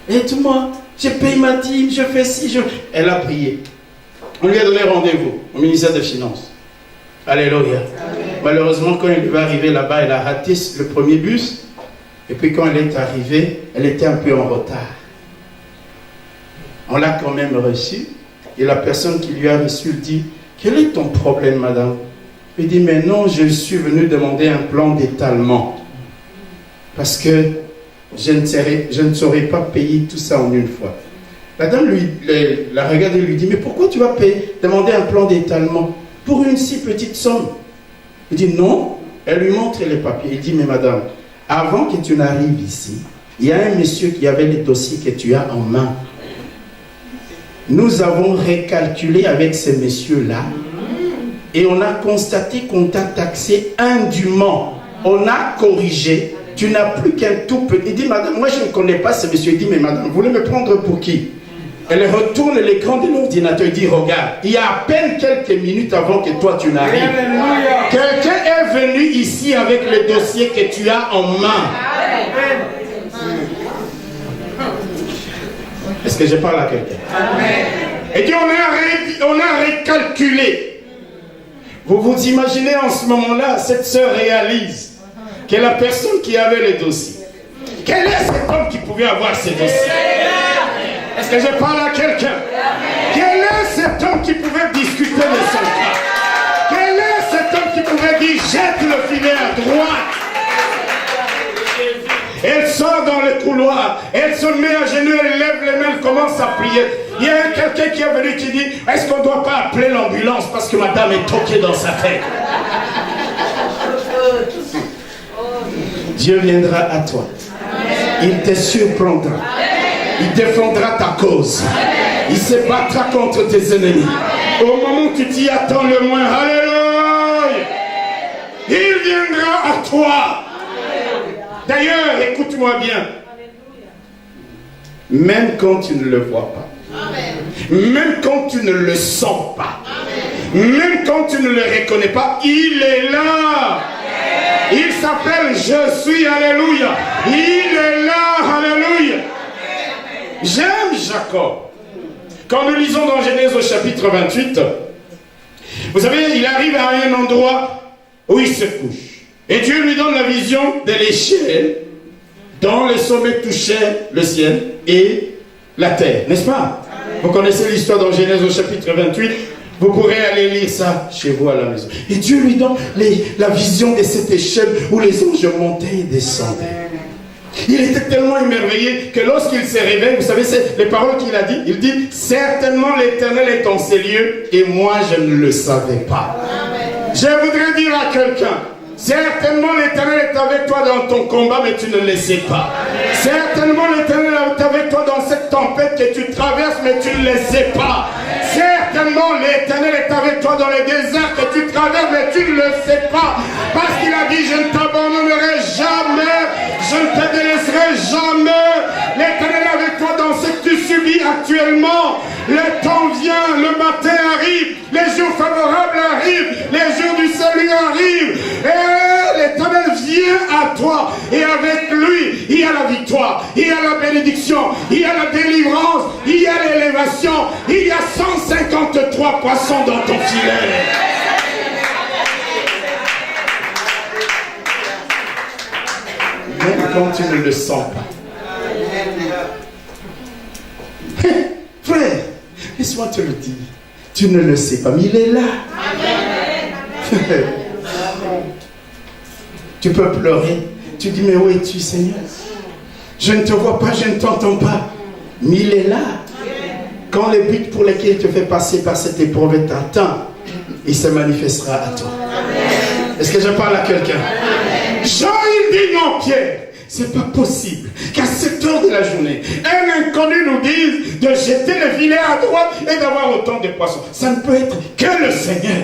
aide-moi. Je paye ma dîme, je fais ci, Elle a prié. On lui a donné rendez-vous au ministère des Finances. Alléluia. Amen. Malheureusement, quand elle va arriver là-bas, elle a raté le premier bus. Et puis quand elle est arrivée, elle était un peu en retard. On l'a quand même reçue. Et la personne qui lui a reçu dit, quel est ton problème, madame? Il dit, mais non, je suis venu demander un plan d'étalement. Parce que je ne saurais pas payer tout ça en une fois. La dame la regarde et lui dit, mais pourquoi tu vas demander un plan d'étalement pour une si petite somme? Il dit, non. Elle lui montre les papiers. Il dit, mais madame, avant que tu n'arrives ici, il y a un monsieur qui avait les dossiers que tu as en main. Nous avons recalculé avec ce monsieur-là et on a constaté qu'on t'a taxé indûment. On a corrigé. Tu n'as plus qu'un tout petit. Il dit, madame, moi je ne connais pas ce monsieur. Il dit, mais madame, vous voulez me prendre pour qui? Elle retourne l'écran de l'ordinateur et dit, regarde, il y a à peine quelques minutes avant que toi tu n'arrives, quelqu'un est venu ici avec le dossier que tu as en main. Est-ce que je parle à quelqu'un? Et puis on a recalculé. Vous vous imaginez en ce moment-là, cette sœur réalise que que la personne qui avait les dossiers. Quel est cet homme qui pouvait avoir ces dossiers? Est-ce que je parle à quelqu'un? Quel est cet homme qui pouvait discuter de son cas? Quel est cet homme qui pouvait dire jette le filet à droite? Elle sort dans le couloir, elle se met à genoux, elle lève les mains, elle commence à prier. Il y a quelqu'un qui est venu qui dit, est-ce qu'on ne doit pas appeler l'ambulance parce que madame est toquée dans sa tête? Dieu viendra à toi. Il te surprendra. Il défendra ta cause. Il se battra contre tes ennemis. Au moment où tu t'y attends le moins, alléluia, il viendra à toi. D'ailleurs, écoute-moi bien. Même quand tu ne le vois pas, même quand tu ne le sens pas, même quand tu ne le reconnais pas, il est là. Il s'appelle Je suis, alléluia. Il est là, alléluia. J'aime Jacob. Quand nous lisons dans Genèse au chapitre 28, vous savez, il arrive à un endroit où il se couche. Et Dieu lui donne la vision de l'échelle dont le sommet touchait le ciel et la terre, n'est-ce pas? Vous connaissez l'histoire dans Genèse au chapitre 28. Vous pourrez aller lire ça chez vous à la maison. Et Dieu lui donne la vision de cette échelle où les anges montaient et descendaient. Il était tellement émerveillé que lorsqu'il s'est réveillé, vous savez, c'est les paroles qu'il a dit. Il dit, certainement l'Éternel est en ces lieux et moi je ne le savais pas. Je voudrais dire à quelqu'un, certainement l'Éternel est avec toi dans ton combat, mais tu ne le sais pas. Certainement l'Éternel est avec toi dans cette tempête que tu traverses, mais tu ne le sais pas. Certainement l'Éternel est avec toi dans les déserts que tu traverses, mais tu ne le sais pas. Parce qu'il a dit, je ne t'abandonnerai jamais, je ne te délaisserai jamais. L'Éternel est avec toi dans ce que tu subis actuellement. Le temps vient, le matin arrive, les jours favorables arrivent, les jours du salut arrivent. Et l'Éternel vient à toi. Et avec lui, il y a la victoire, il y a la bénédiction, il y a la délivrance, il y a l'élévation, il y a 153 poissons dans ton filet. Même quand tu ne le sens pas. Frère, laisse-moi te le dire. Tu ne le sais pas, mais il est là. Tu peux pleurer. Tu dis, mais où es-tu, Seigneur? Je ne te vois pas, je ne t'entends pas. Mais il est là. Quand le but pour lequel il te fait passer par cette épreuve est atteint, il se manifestera à toi. Est-ce que je parle à quelqu'un? Jean, il dit non, Pierre. C'est pas possible qu'à cette heure de la journée, un inconnu nous dise de jeter le filet à droite et d'avoir autant de poissons. Ça ne peut être que le Seigneur.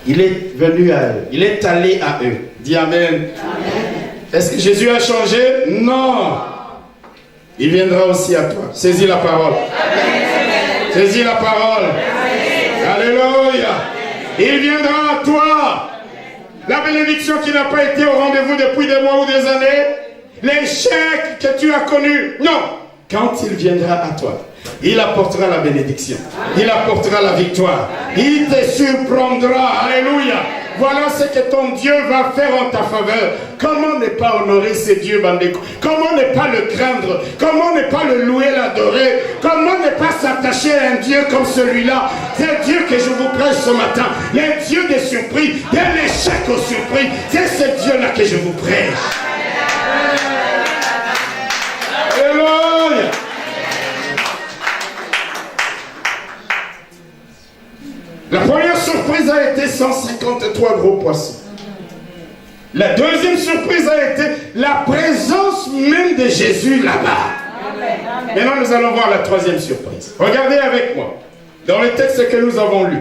Il est venu à eux. Il est allé à eux. Dis Amen. Est-ce que Jésus a changé? Non. Il viendra aussi à toi. Saisis la parole. Saisis la parole. Alléluia. Il viendra à toi. La bénédiction qui n'a pas été au rendez-vous depuis des mois ou des années. L'échec que tu as connu. Non. Quand il viendra à toi, il apportera la bénédiction. Il apportera la victoire. Il te surprendra. Alléluia. Voilà ce que ton Dieu va faire en ta faveur. Comment ne pas honorer ce Dieu, Bandeko? Comment ne pas le craindre? Comment ne pas le louer, l'adorer? Comment ne pas s'attacher à un Dieu comme celui-là? C'est Dieu que je vous prêche ce matin. Le Dieu des surprises, de l'échec aux surprises. C'est ce Dieu-là que je vous prêche. Alléluia. La première surprise a été 153 gros poissons. La deuxième surprise a été la présence même de Jésus là-bas. Maintenant, nous allons voir la troisième surprise. Regardez avec moi, dans le texte que nous avons lu.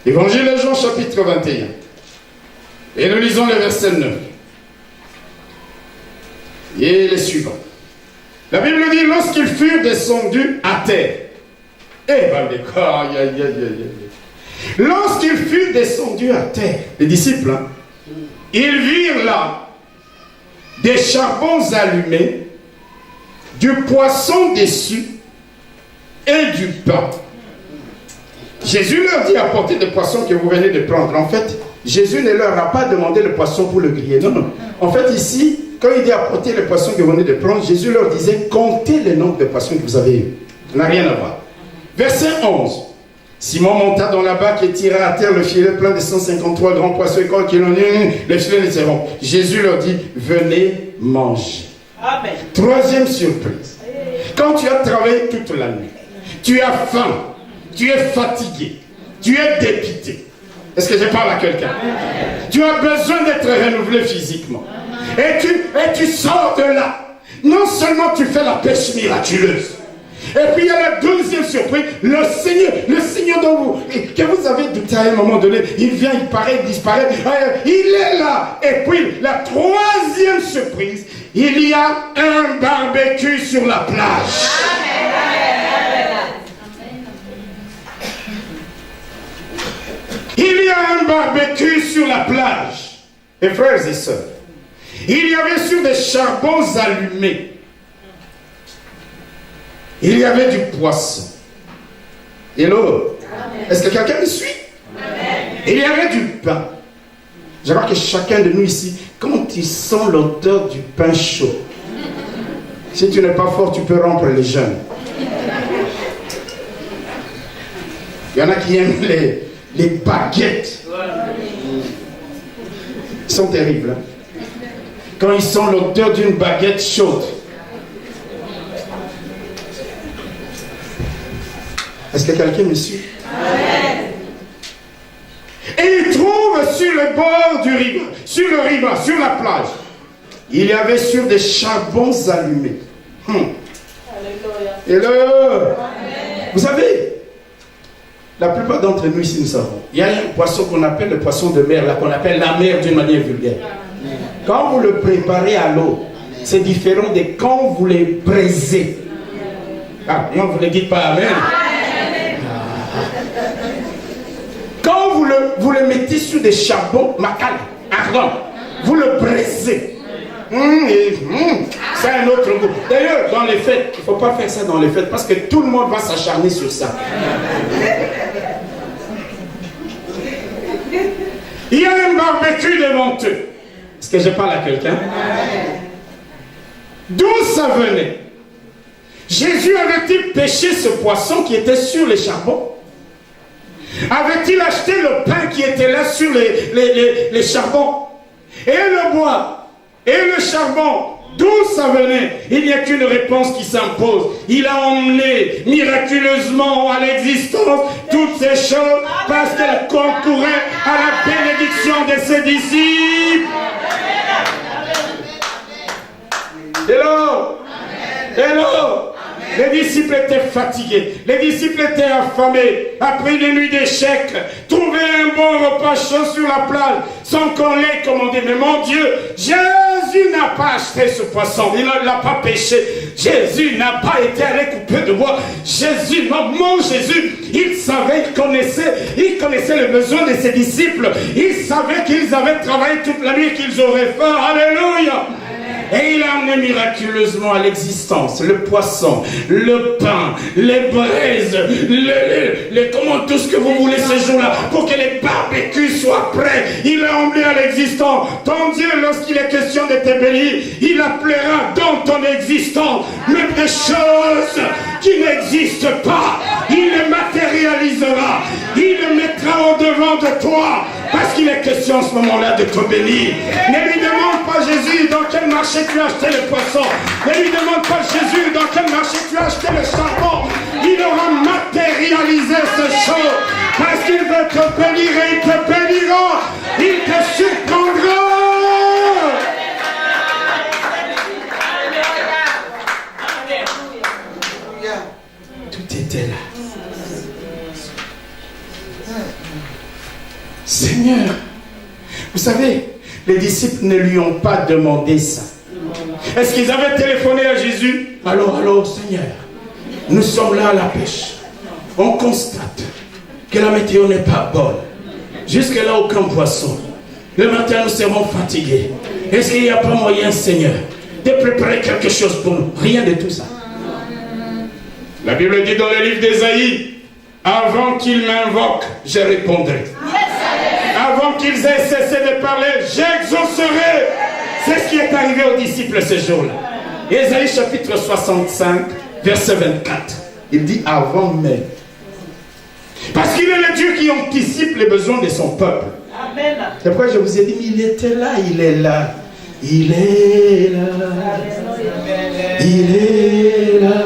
Évangile de Jean, chapitre 21. Et nous lisons le verset 9. Et le suivant. La Bible dit, lorsqu'ils furent descendus à terre, lorsqu'il fut descendu à terre, les disciples, ils virent là des charbons allumés, du poisson dessus et du pain. Jésus leur dit, apportez des poissons que vous venez de prendre. En fait, Jésus ne leur a pas demandé le poisson pour le griller. Non, non. En fait, ici, quand il dit apporter le poisson que vous venez de prendre, Jésus leur disait, comptez le nombre de poissons que vous avez eu. Ça n'a rien à voir. Verset 11. Simon monta dans la barque et tira à terre le filet plein de 153 grands poissons et qui l'ont eu. Le filet n'était rond. Jésus leur dit, venez manger. Amen. Troisième surprise. Quand tu as travaillé toute la nuit, tu as faim, tu es fatigué, tu es dépité. Est-ce que je parle à quelqu'un? Tu as besoin d'être renouvelé physiquement. Et tu sors de là. Non seulement tu fais la pêche miraculeuse. Et puis il y a la deuxième surprise. Le Seigneur dont vous, que vous avez douté à un moment donné, il vient, il paraît, il disparaît. Il est là. Et puis la troisième surprise, il y a un barbecue sur la plage. Il y a un barbecue sur la plage. Et frères et sœurs, il y avait sur des charbons allumés. Il y avait du poisson. Hello. Est-ce que quelqu'un me suit? Amen. Il y avait du pain. Je crois que chacun de nous ici, quand il sent l'odeur du pain chaud, si tu n'es pas fort, tu peux rompre les jeûnes. Il y en a qui aiment les baguettes. Ils sont terribles. Hein? Quand ils sentent l'odeur d'une baguette chaude. Est-ce que quelqu'un me suit? Amen. Et il trouve sur le bord du riba, sur le riba, sur la plage, il y avait sur des charbons allumés. Et là, vous savez, la plupart d'entre nous ici, nous savons, il y a un poisson qu'on appelle le poisson de mer, là, qu'on appelle la mer d'une manière vulgaire. Quand vous le préparez à l'eau, c'est différent de quand vous le braisez. Ah, non, vous ne dites pas Amen. Quand vous le mettez sur des charbons, macal, ardent, vous le braisez. C'est un autre goût. D'ailleurs, dans les fêtes, il ne faut pas faire ça dans les fêtes parce que tout le monde va s'acharner sur ça. Il y a un barbecue devant eux. Est-ce que je parle à quelqu'un? D'où ça venait? Jésus avait-il pêché ce poisson qui était sur les charbons? Avait-il acheté le pain qui était là sur les charbons? Et le bois? Et le charbon? D'où ça venait? Il n'y a qu'une réponse qui s'impose. Il a emmené miraculeusement à l'existence toutes ces choses parce qu'elles concouraient à la bénédiction de ses disciples. Hello! Hello! Les disciples étaient fatigués, les disciples étaient affamés, après une nuit d'échecs, trouver un bon repas chaud sur la plage, sans qu'on l'ait commandé. Mais mon Dieu, Jésus n'a pas acheté ce poisson, il ne l'a pas pêché. Jésus n'a pas été allé couper de bois. Jésus, non, mon Jésus, il savait, il connaissait le besoin de ses disciples. Il savait qu'ils avaient travaillé toute la nuit, qu'ils auraient faim. Alléluia! Et il a amené miraculeusement à l'existence le poisson, le pain, les braises, comment tout ce que vous voulez ces jours-là, pour que les barbecues soient prêts. Il a emmené à l'existence. Ton Dieu, lorsqu'il est question de te bénir, il appellera dans ton existence même des choses qui n'existent pas. Il les matérialisera. Il les mettra au-devant de toi. Parce qu'il est question en ce moment-là de te bénir. Ne lui demande pas Jésus dans quel marché tu as acheté le poisson. Ne lui demande pas Jésus dans quel marché tu as acheté le charbon. Il aura matérialisé ces choses. Parce qu'il veut te bénir et il te bénira. Il te surprendra. Tout était là. Seigneur, vous savez, les disciples ne lui ont pas demandé ça. Est-ce qu'ils avaient téléphoné à Jésus? Alors, Seigneur, nous sommes là à la pêche. On constate que la météo n'est pas bonne. Jusque-là, aucun poisson. Le matin, nous serons fatigués. Est-ce qu'il n'y a pas moyen, Seigneur, de préparer quelque chose pour nous? Rien de tout ça. La Bible dit dans le livre d'Ésaïe, avant qu'il m'invoque, je répondrai. Avant Avant qu'ils aient cessé de parler, j'exaucerai. C'est ce qui est arrivé aux disciples ce jour-là. Ésaïe chapitre 65, verset 24. Il dit avant même. Parce qu'il est le Dieu qui anticipe les besoins de son peuple. Amen. C'est pourquoi je vous ai dit, il était là, il est là. Il est là. Il est là.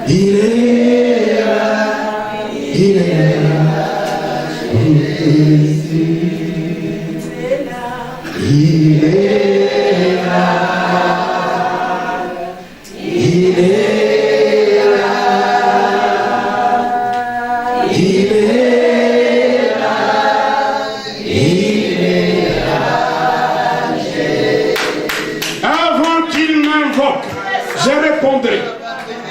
Il est là. Il est là. Il est là. Il est là. Il est là. Il est là. Avant qu'ils m'invoquent, je répondrai.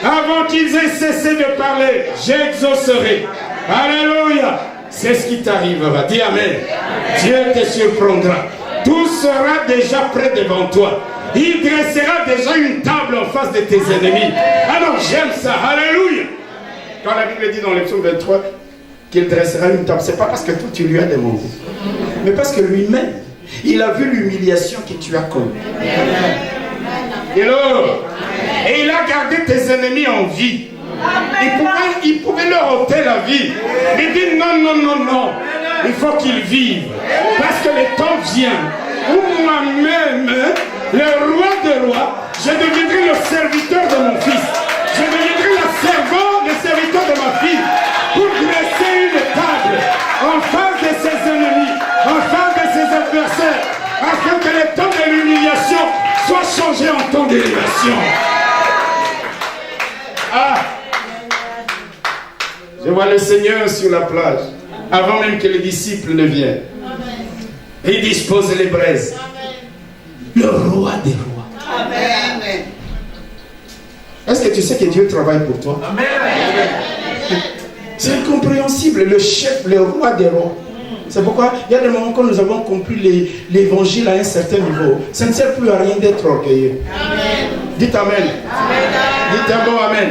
Avant qu'ils aient cessé de parler, j'exaucerai. Alléluia. C'est ce qui t'arrivera. Dis Amen. Dieu te surprendra. Tout sera déjà prêt devant toi. Il dressera déjà une table en face de tes ennemis. Alors j'aime ça. Alléluia. Quand la Bible dit dans le psaume 23 qu'il dressera une table, c'est pas parce que toi tu lui as demandé, mais parce que lui-même, il a vu l'humiliation que tu as connue. Et il a gardé tes ennemis en vie. Il pouvait leur ôter la vie. Il dit non, non, non, non. Il faut qu'ils vivent. Parce que le temps vient où moi-même, le roi des rois, je deviendrai le serviteur de mon fils. Je deviendrai le serviteur de ma fille. Pour dresser une table en face de ses ennemis, en face de ses adversaires, afin que le temps de l'humiliation soit changé en temps d'élévation. Ah! Je vois le Seigneur sur la plage, avant même que les disciples ne viennent. Et il dispose les braises. Le roi des rois. Amen. Est-ce que tu sais que Dieu travaille pour toi? Amen. C'est incompréhensible, le chef, le roi des rois. C'est pourquoi il y a des moments quand nous avons compris l'évangile à un certain niveau. Ça ne sert plus à rien d'être orgueilleux. Amen. Dites Amen. Amen. Dites un bon Amen.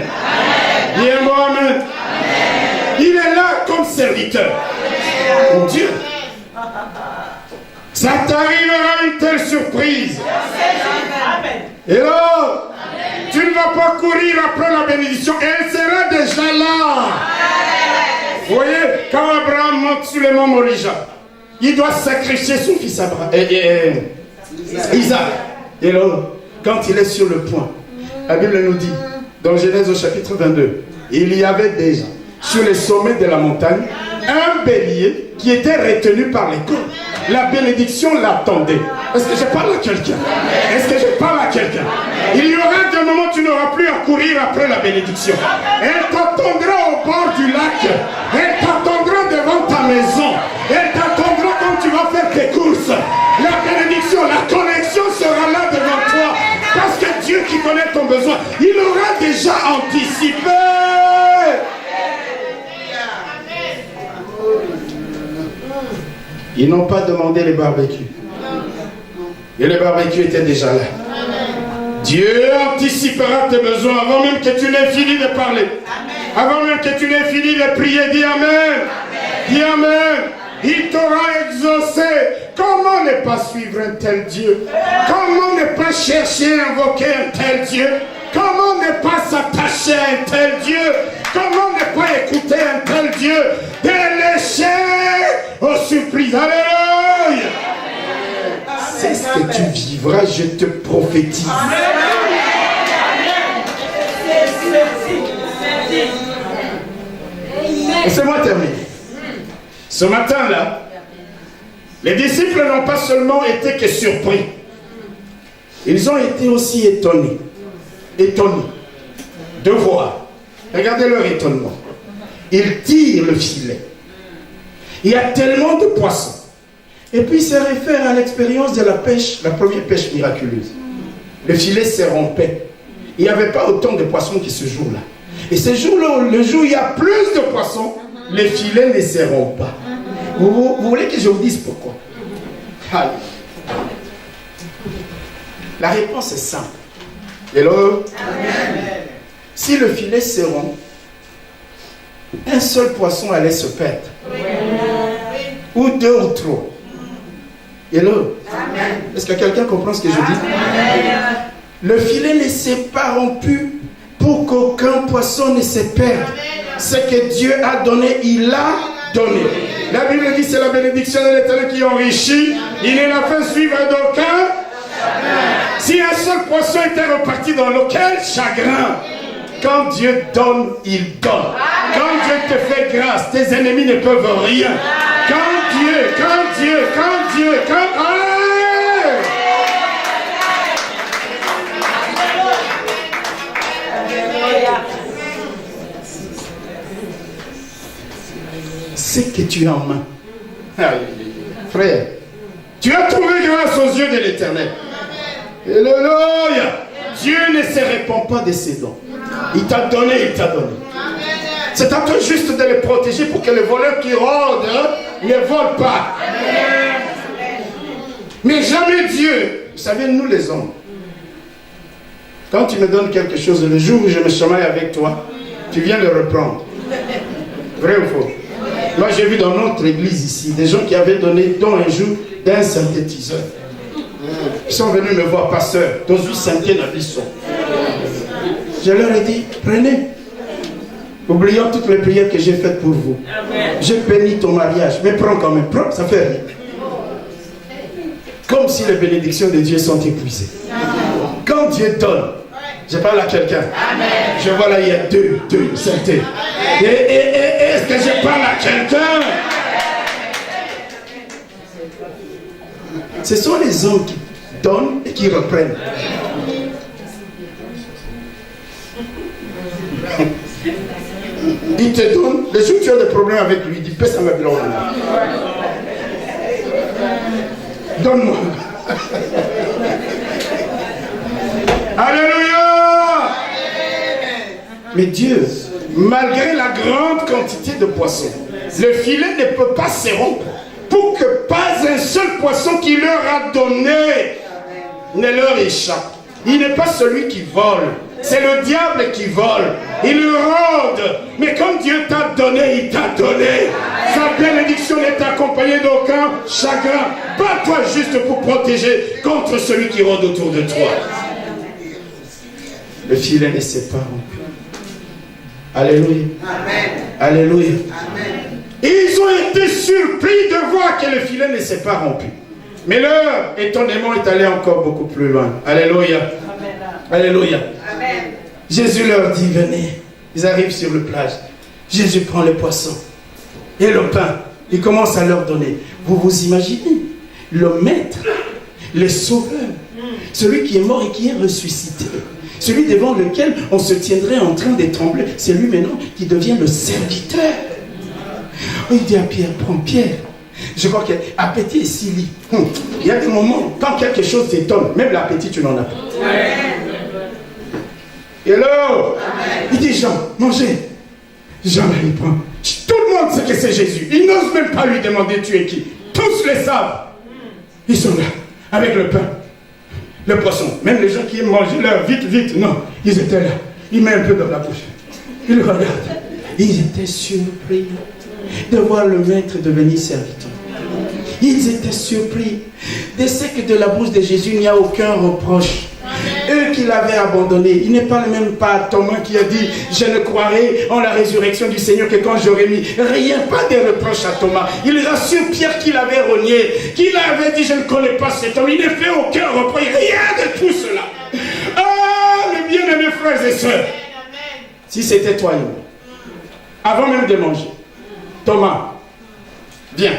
Dites un bon Amen. Il est là comme serviteur. Mon Dieu. Ça t'arrivera une telle surprise. Amen. Et là, tu ne vas pas courir après la bénédiction. Elle sera déjà là. Vous voyez, quand Abraham monte sur le mont Morija, il doit sacrifier son fils Isaac. Et là, quand il est sur le point, la Bible nous dit, dans Genèse au chapitre 22, il y avait déjà, sur le sommet de la montagne, un bélier qui était retenu par les cornes. La bénédiction l'attendait. Est-ce que je parle à quelqu'un? Est-ce que je parle à quelqu'un? Il y aura des moments où tu n'auras plus à courir après la bénédiction. Elle t'attendra au bord du lac. Elle t'attendra devant ta maison. Elle t'attendra quand tu vas faire tes courses. La bénédiction, la connexion sera là devant toi. Parce que Dieu qui connaît ton besoin, il aura déjà anticipé. Ils n'ont pas demandé les barbecues. Et les barbecues étaient déjà là. Dieu anticipera tes besoins avant même que tu n'aies fini de parler. Avant même que tu n'aies fini de prier. Dis Amen. Dis Amen. Il t'aura exaucé. Comment ne pas suivre un tel Dieu? Comment ne pas chercher à invoquer un tel Dieu? Comment ne pas s'attacher à un tel Dieu? Comment ne pas écouter un tel Dieu? Délécher aux surprises. Alléluia. C'est ce que tu vivras, je te prophétise. Laissez-moi terminer. Ce matin-là, les disciples n'ont pas seulement été que surpris, ils ont été aussi étonnés de voir. Regardez leur étonnement. Ils tirent le filet. Il y a tellement de poissons. Et puis il se réfère à l'expérience de la pêche, la première pêche miraculeuse. Le filet se rompait. Il n'y avait pas autant de poissons que ce jour-là. Et ce jour-là, le jour où il y a plus de poissons, les filets ne se rompent pas. Vous voulez que je vous dise pourquoi? Allez. La réponse est simple. Hello? Si le filet se rompt, un seul poisson allait se perdre. ou 2 ou 3. Hello. Est-ce que quelqu'un comprend ce que je dis? Le filet ne s'est pas rompu pour qu'aucun poisson ne se perde. Ce que Dieu a donné, il a donné. La Bible dit c'est la bénédiction de l'Éternel qui enrichit. Il ne la fait suivre d'aucun. Si un seul poisson était reparti dans l'eau, quel chagrin! Quand Dieu donne, il donne. Quand Dieu te fait grâce, tes ennemis ne peuvent rien. Quand Dieu. C'est que tu as en main. Frère, tu as trouvé grâce aux yeux de l'Éternel. Alléluia. Dieu ne se répand pas de ses dons. Il t'a donné, il t'a donné. C'est à toi juste de les protéger pour que les voleurs qui rôdent ne volent pas. Mais jamais Dieu. Vous savez, nous les hommes, quand tu me donnes quelque chose, le jour où je me chamaille avec toi, tu viens le reprendre. Vrai ou faux? Moi, j'ai vu dans notre église ici, des gens qui avaient donné don un jour d'un synthétiseur. Ils sont venus me voir, pasteur, dans une synthé dans l'histoire. Je leur ai dit, prenez. Oublions toutes les prières que j'ai faites pour vous. J'ai béni ton mariage, mais prends quand même. Prends, ça fait rien. Comme si les bénédictions de Dieu sont épuisées. Quand Dieu donne, je parle à quelqu'un. Je vois là, il y a deux synthés. Est-ce que je parle à quelqu'un? Ce sont les hommes qui donnent et qui reprennent. Il te donne, les jours où tu as des problèmes avec lui, il dit, pèse à ma blonde. Donne-moi. Alléluia. Mais Dieu, malgré la grande quantité de poissons, le filet ne peut pas se rompre pour que pas un seul poisson qui leur a donné ne leur échappe. Il n'est pas celui qui vole, c'est le diable qui vole. Il rôde, mais comme Dieu t'a donné, il t'a donné. Sa bénédiction n'est accompagnée d'aucun chagrin. Bats-toi juste pour protéger contre celui qui rôde autour de toi. Le filet ne s'est pas rompu. Alléluia. Amen. Alléluia. Amen. Ils ont été surpris de voir que le filet ne s'est pas rompu. Mais leur étonnement est allé encore beaucoup plus loin. Alléluia. Amen. Alléluia. Amen. Jésus leur dit, venez. Ils arrivent sur le plage. Jésus prend le poisson et le pain. Il commence à leur donner. Vous vous imaginez le maître, le sauveur, celui qui est mort et qui est ressuscité, celui devant lequel on se tiendrait en train de trembler, c'est lui maintenant qui devient le serviteur. Oh, il dit à Pierre, prends Pierre. Je crois qu'appétit est si lit. Il y a des moments, quand quelque chose t'étonne, même l'appétit, tu n'en as pas. Hello. Il dit, Jean, mangez. Jean ne répond. Tout le monde sait que c'est Jésus. Ils n'osent même pas lui demander tu es qui. Tous les savent. Ils sont là, avec le pain, le poisson. Même les gens qui aiment manger leur vite, non. Ils étaient là. Ils mettent un peu dans la bouche. Ils le regardent. Ils étaient surpris de voir le maître devenir serviteur. Ils étaient surpris de ce que de la bouche de Jésus, il n'y a aucun reproche. Eux qui l'avaient abandonné, il n'est pas le même pas Thomas qui a dit je ne croirai en la résurrection du Seigneur que quand j'aurai mis. Rien, pas de reproche à Thomas. Il rassure Pierre qu'il avait renié, qu'il avait dit je ne connais pas cet homme. Il ne fait aucun reproche, rien de tout cela. Ah, mes bien-aimés frères et sœurs, si c'était toi et moi, avant même de manger, Thomas, viens.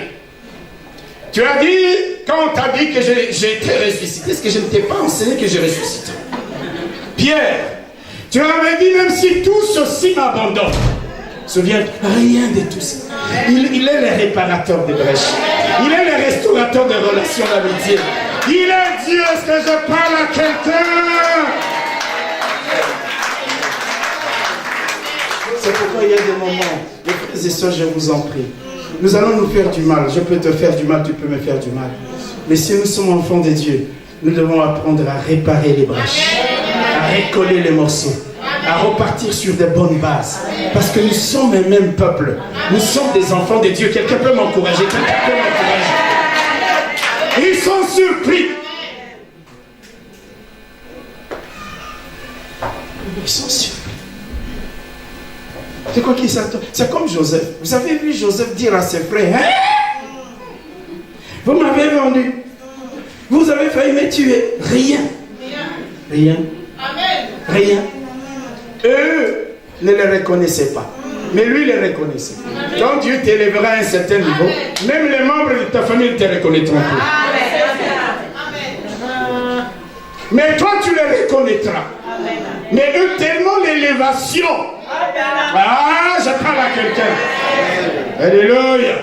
Tu as dit, quand on t'a dit que j'ai été ressuscité, est-ce que je ne t'ai pas enseigné que j'ai ressuscité? Pierre, tu avais dit même si tous aussi m'abandonnent. Souviens, rien de tout ça. Il est le réparateur des brèches. Il est le restaurateur des relations d'amitié. Il est Dieu. Est-ce que je parle à quelqu'un? C'est pourquoi il y a des moments, mes frères et sœurs, je vous en prie. Nous allons nous faire du mal. Je peux te faire du mal, tu peux me faire du mal. Mais si nous sommes enfants de Dieu, nous devons apprendre à réparer les brèches, à recoller les morceaux. à repartir sur des bonnes bases. Parce que nous sommes un même peuple. Nous sommes des enfants de Dieu. Quelqu'un peut m'encourager. Quelqu'un peut m'encourager. Ils sont surpris. Ils sont surpris. C'est quoi qui s'attend? C'est comme Joseph. Vous avez vu Joseph dire à ses frères, hein? Vous m'avez vendu. Vous avez failli me tuer. Rien. Rien. Rien. Eux ne les reconnaissaient pas. Mais lui les reconnaissait. Quand Dieu t'élèvera à un certain niveau, même les membres de ta famille ne te reconnaîtront plus. Mais toi tu les reconnaîtras. Mais eux tellement l'élévation. Ah, je parle à quelqu'un. Alléluia.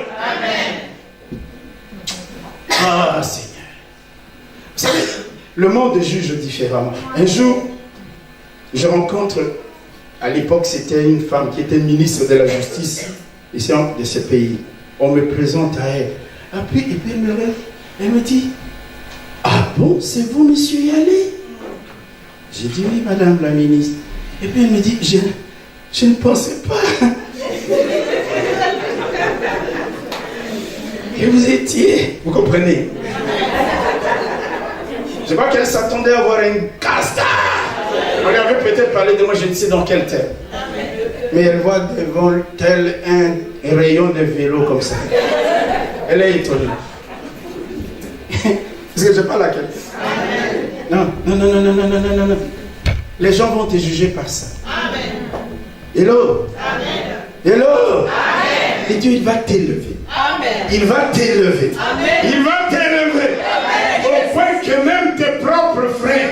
Ah, Seigneur. Vous savez, le monde juge différemment. Un jour, je rencontre, à l'époque, c'était une femme qui était ministre de la justice ici de ce pays. On me présente à elle. Ah, puis, et puis elle me dit, ah bon, c'est vous, monsieur Yalé? J'ai dit, oui, madame la ministre. Et puis elle me dit, je ne pensais pas que vous étiez. Vous comprenez? Je vois qu'elle s'attendait à voir une casta. On lui avait peut-être parlé de moi, je ne sais dans quel terme. Mais elle voit devant tel un rayon de vélo comme ça. Elle est étonnée. Est-ce que je parle à quelqu'un? Non. Les gens vont te juger par ça. Hello. Hello. Et Dieu, il va t'élever. Il va t'élever. Il va t'élever. Au point que même tes propres frères,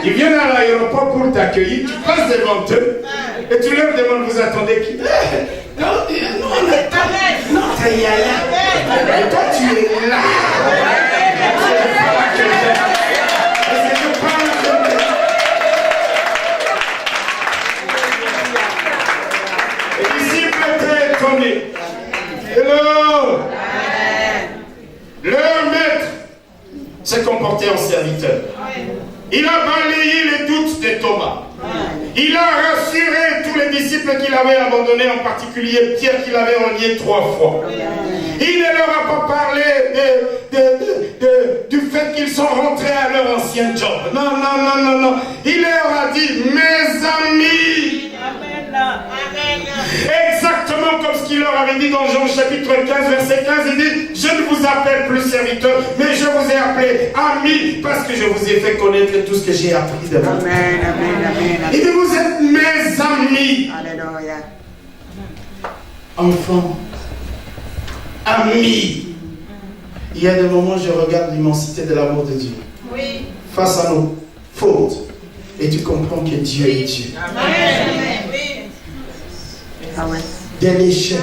ils viennent à l'aéroport pour t'accueillir, tu passes devant eux et tu leur demandes, vous attendez qui? Non, notre Yaya. Et toi, tu es là. Les disciples étaient étonnés. Hello. Leur maître s'est comporté en serviteur. Il a balayé les doutes de Thomas. Il a rassuré tous les disciples qu'il avait abandonnés, en particulier Pierre qu'il avait enlié 3 fois. Il ne leur a pas parlé du fait qu'ils sont rentrés à leur ancien job. Non. Il leur a dit, mes amis. Exactement comme ce qu'il leur avait dit dans Jean chapitre 15, verset 15. Il dit, je ne vous appelle plus serviteur, mais je vous ai appelé ami, parce que je vous ai fait connaître tout ce que j'ai appris de vous. Il dit, vous êtes mes amis. Alléluia. Enfants, amis. Il y a des moments où je regarde l'immensité de l'amour de Dieu. Oui. Face à nos fautes. Et tu comprends que Dieu est Dieu. Amen. Oui. De l'échec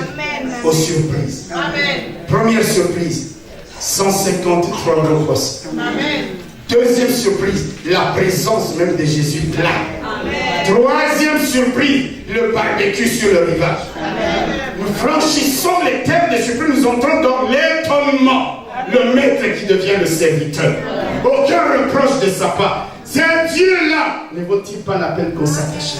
aux surprises. Amen. Première surprise, 153 repas. Amen. Deuxième surprise, la présence même de Jésus là. Amen. Troisième surprise, le barbecue sur le rivage. Amen. Nous franchissons les termes de surprise, nous entrons dans l'étonnement. Le maître qui devient le serviteur. Aucun reproche de sa part. C'est Dieu-là. Ne vaut-il pas la peine qu'on s'attache?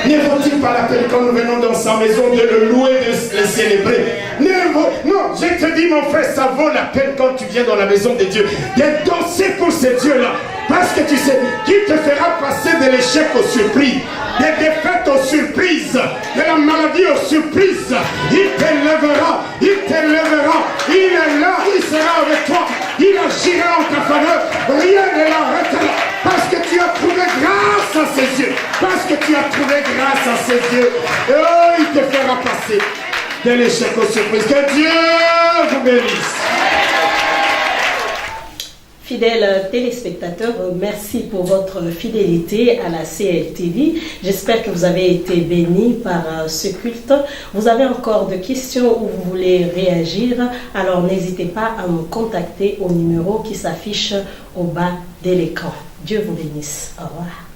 Ne vaut-il pas la peine quand nous venons dans sa maison de le louer, de le célébrer? Non, je te dis mon frère, ça vaut la peine quand tu viens dans la maison de Dieu de danser pour ce Dieu-là. Parce que tu sais qu'il te fera passer de l'échec aux surprises, des défaites aux surprises, de la maladie aux surprises. Il t'élèvera, il est là, il sera avec toi, il agira en ta faveur, rien ne l'arrêtera. Parce que tu as trouvé grâce à ses yeux. Parce que tu as trouvé grâce à ses yeux. Et oh, il te fera passer de l'échec aux surprises. Que Dieu vous bénisse. Fidèles téléspectateurs, merci pour votre fidélité à la CLTV. J'espère que vous avez été bénis par ce culte. Vous avez encore des questions ou vous voulez réagir, alors n'hésitez pas à me contacter au numéro qui s'affiche au bas de l'écran. Dieu vous bénisse. Au revoir.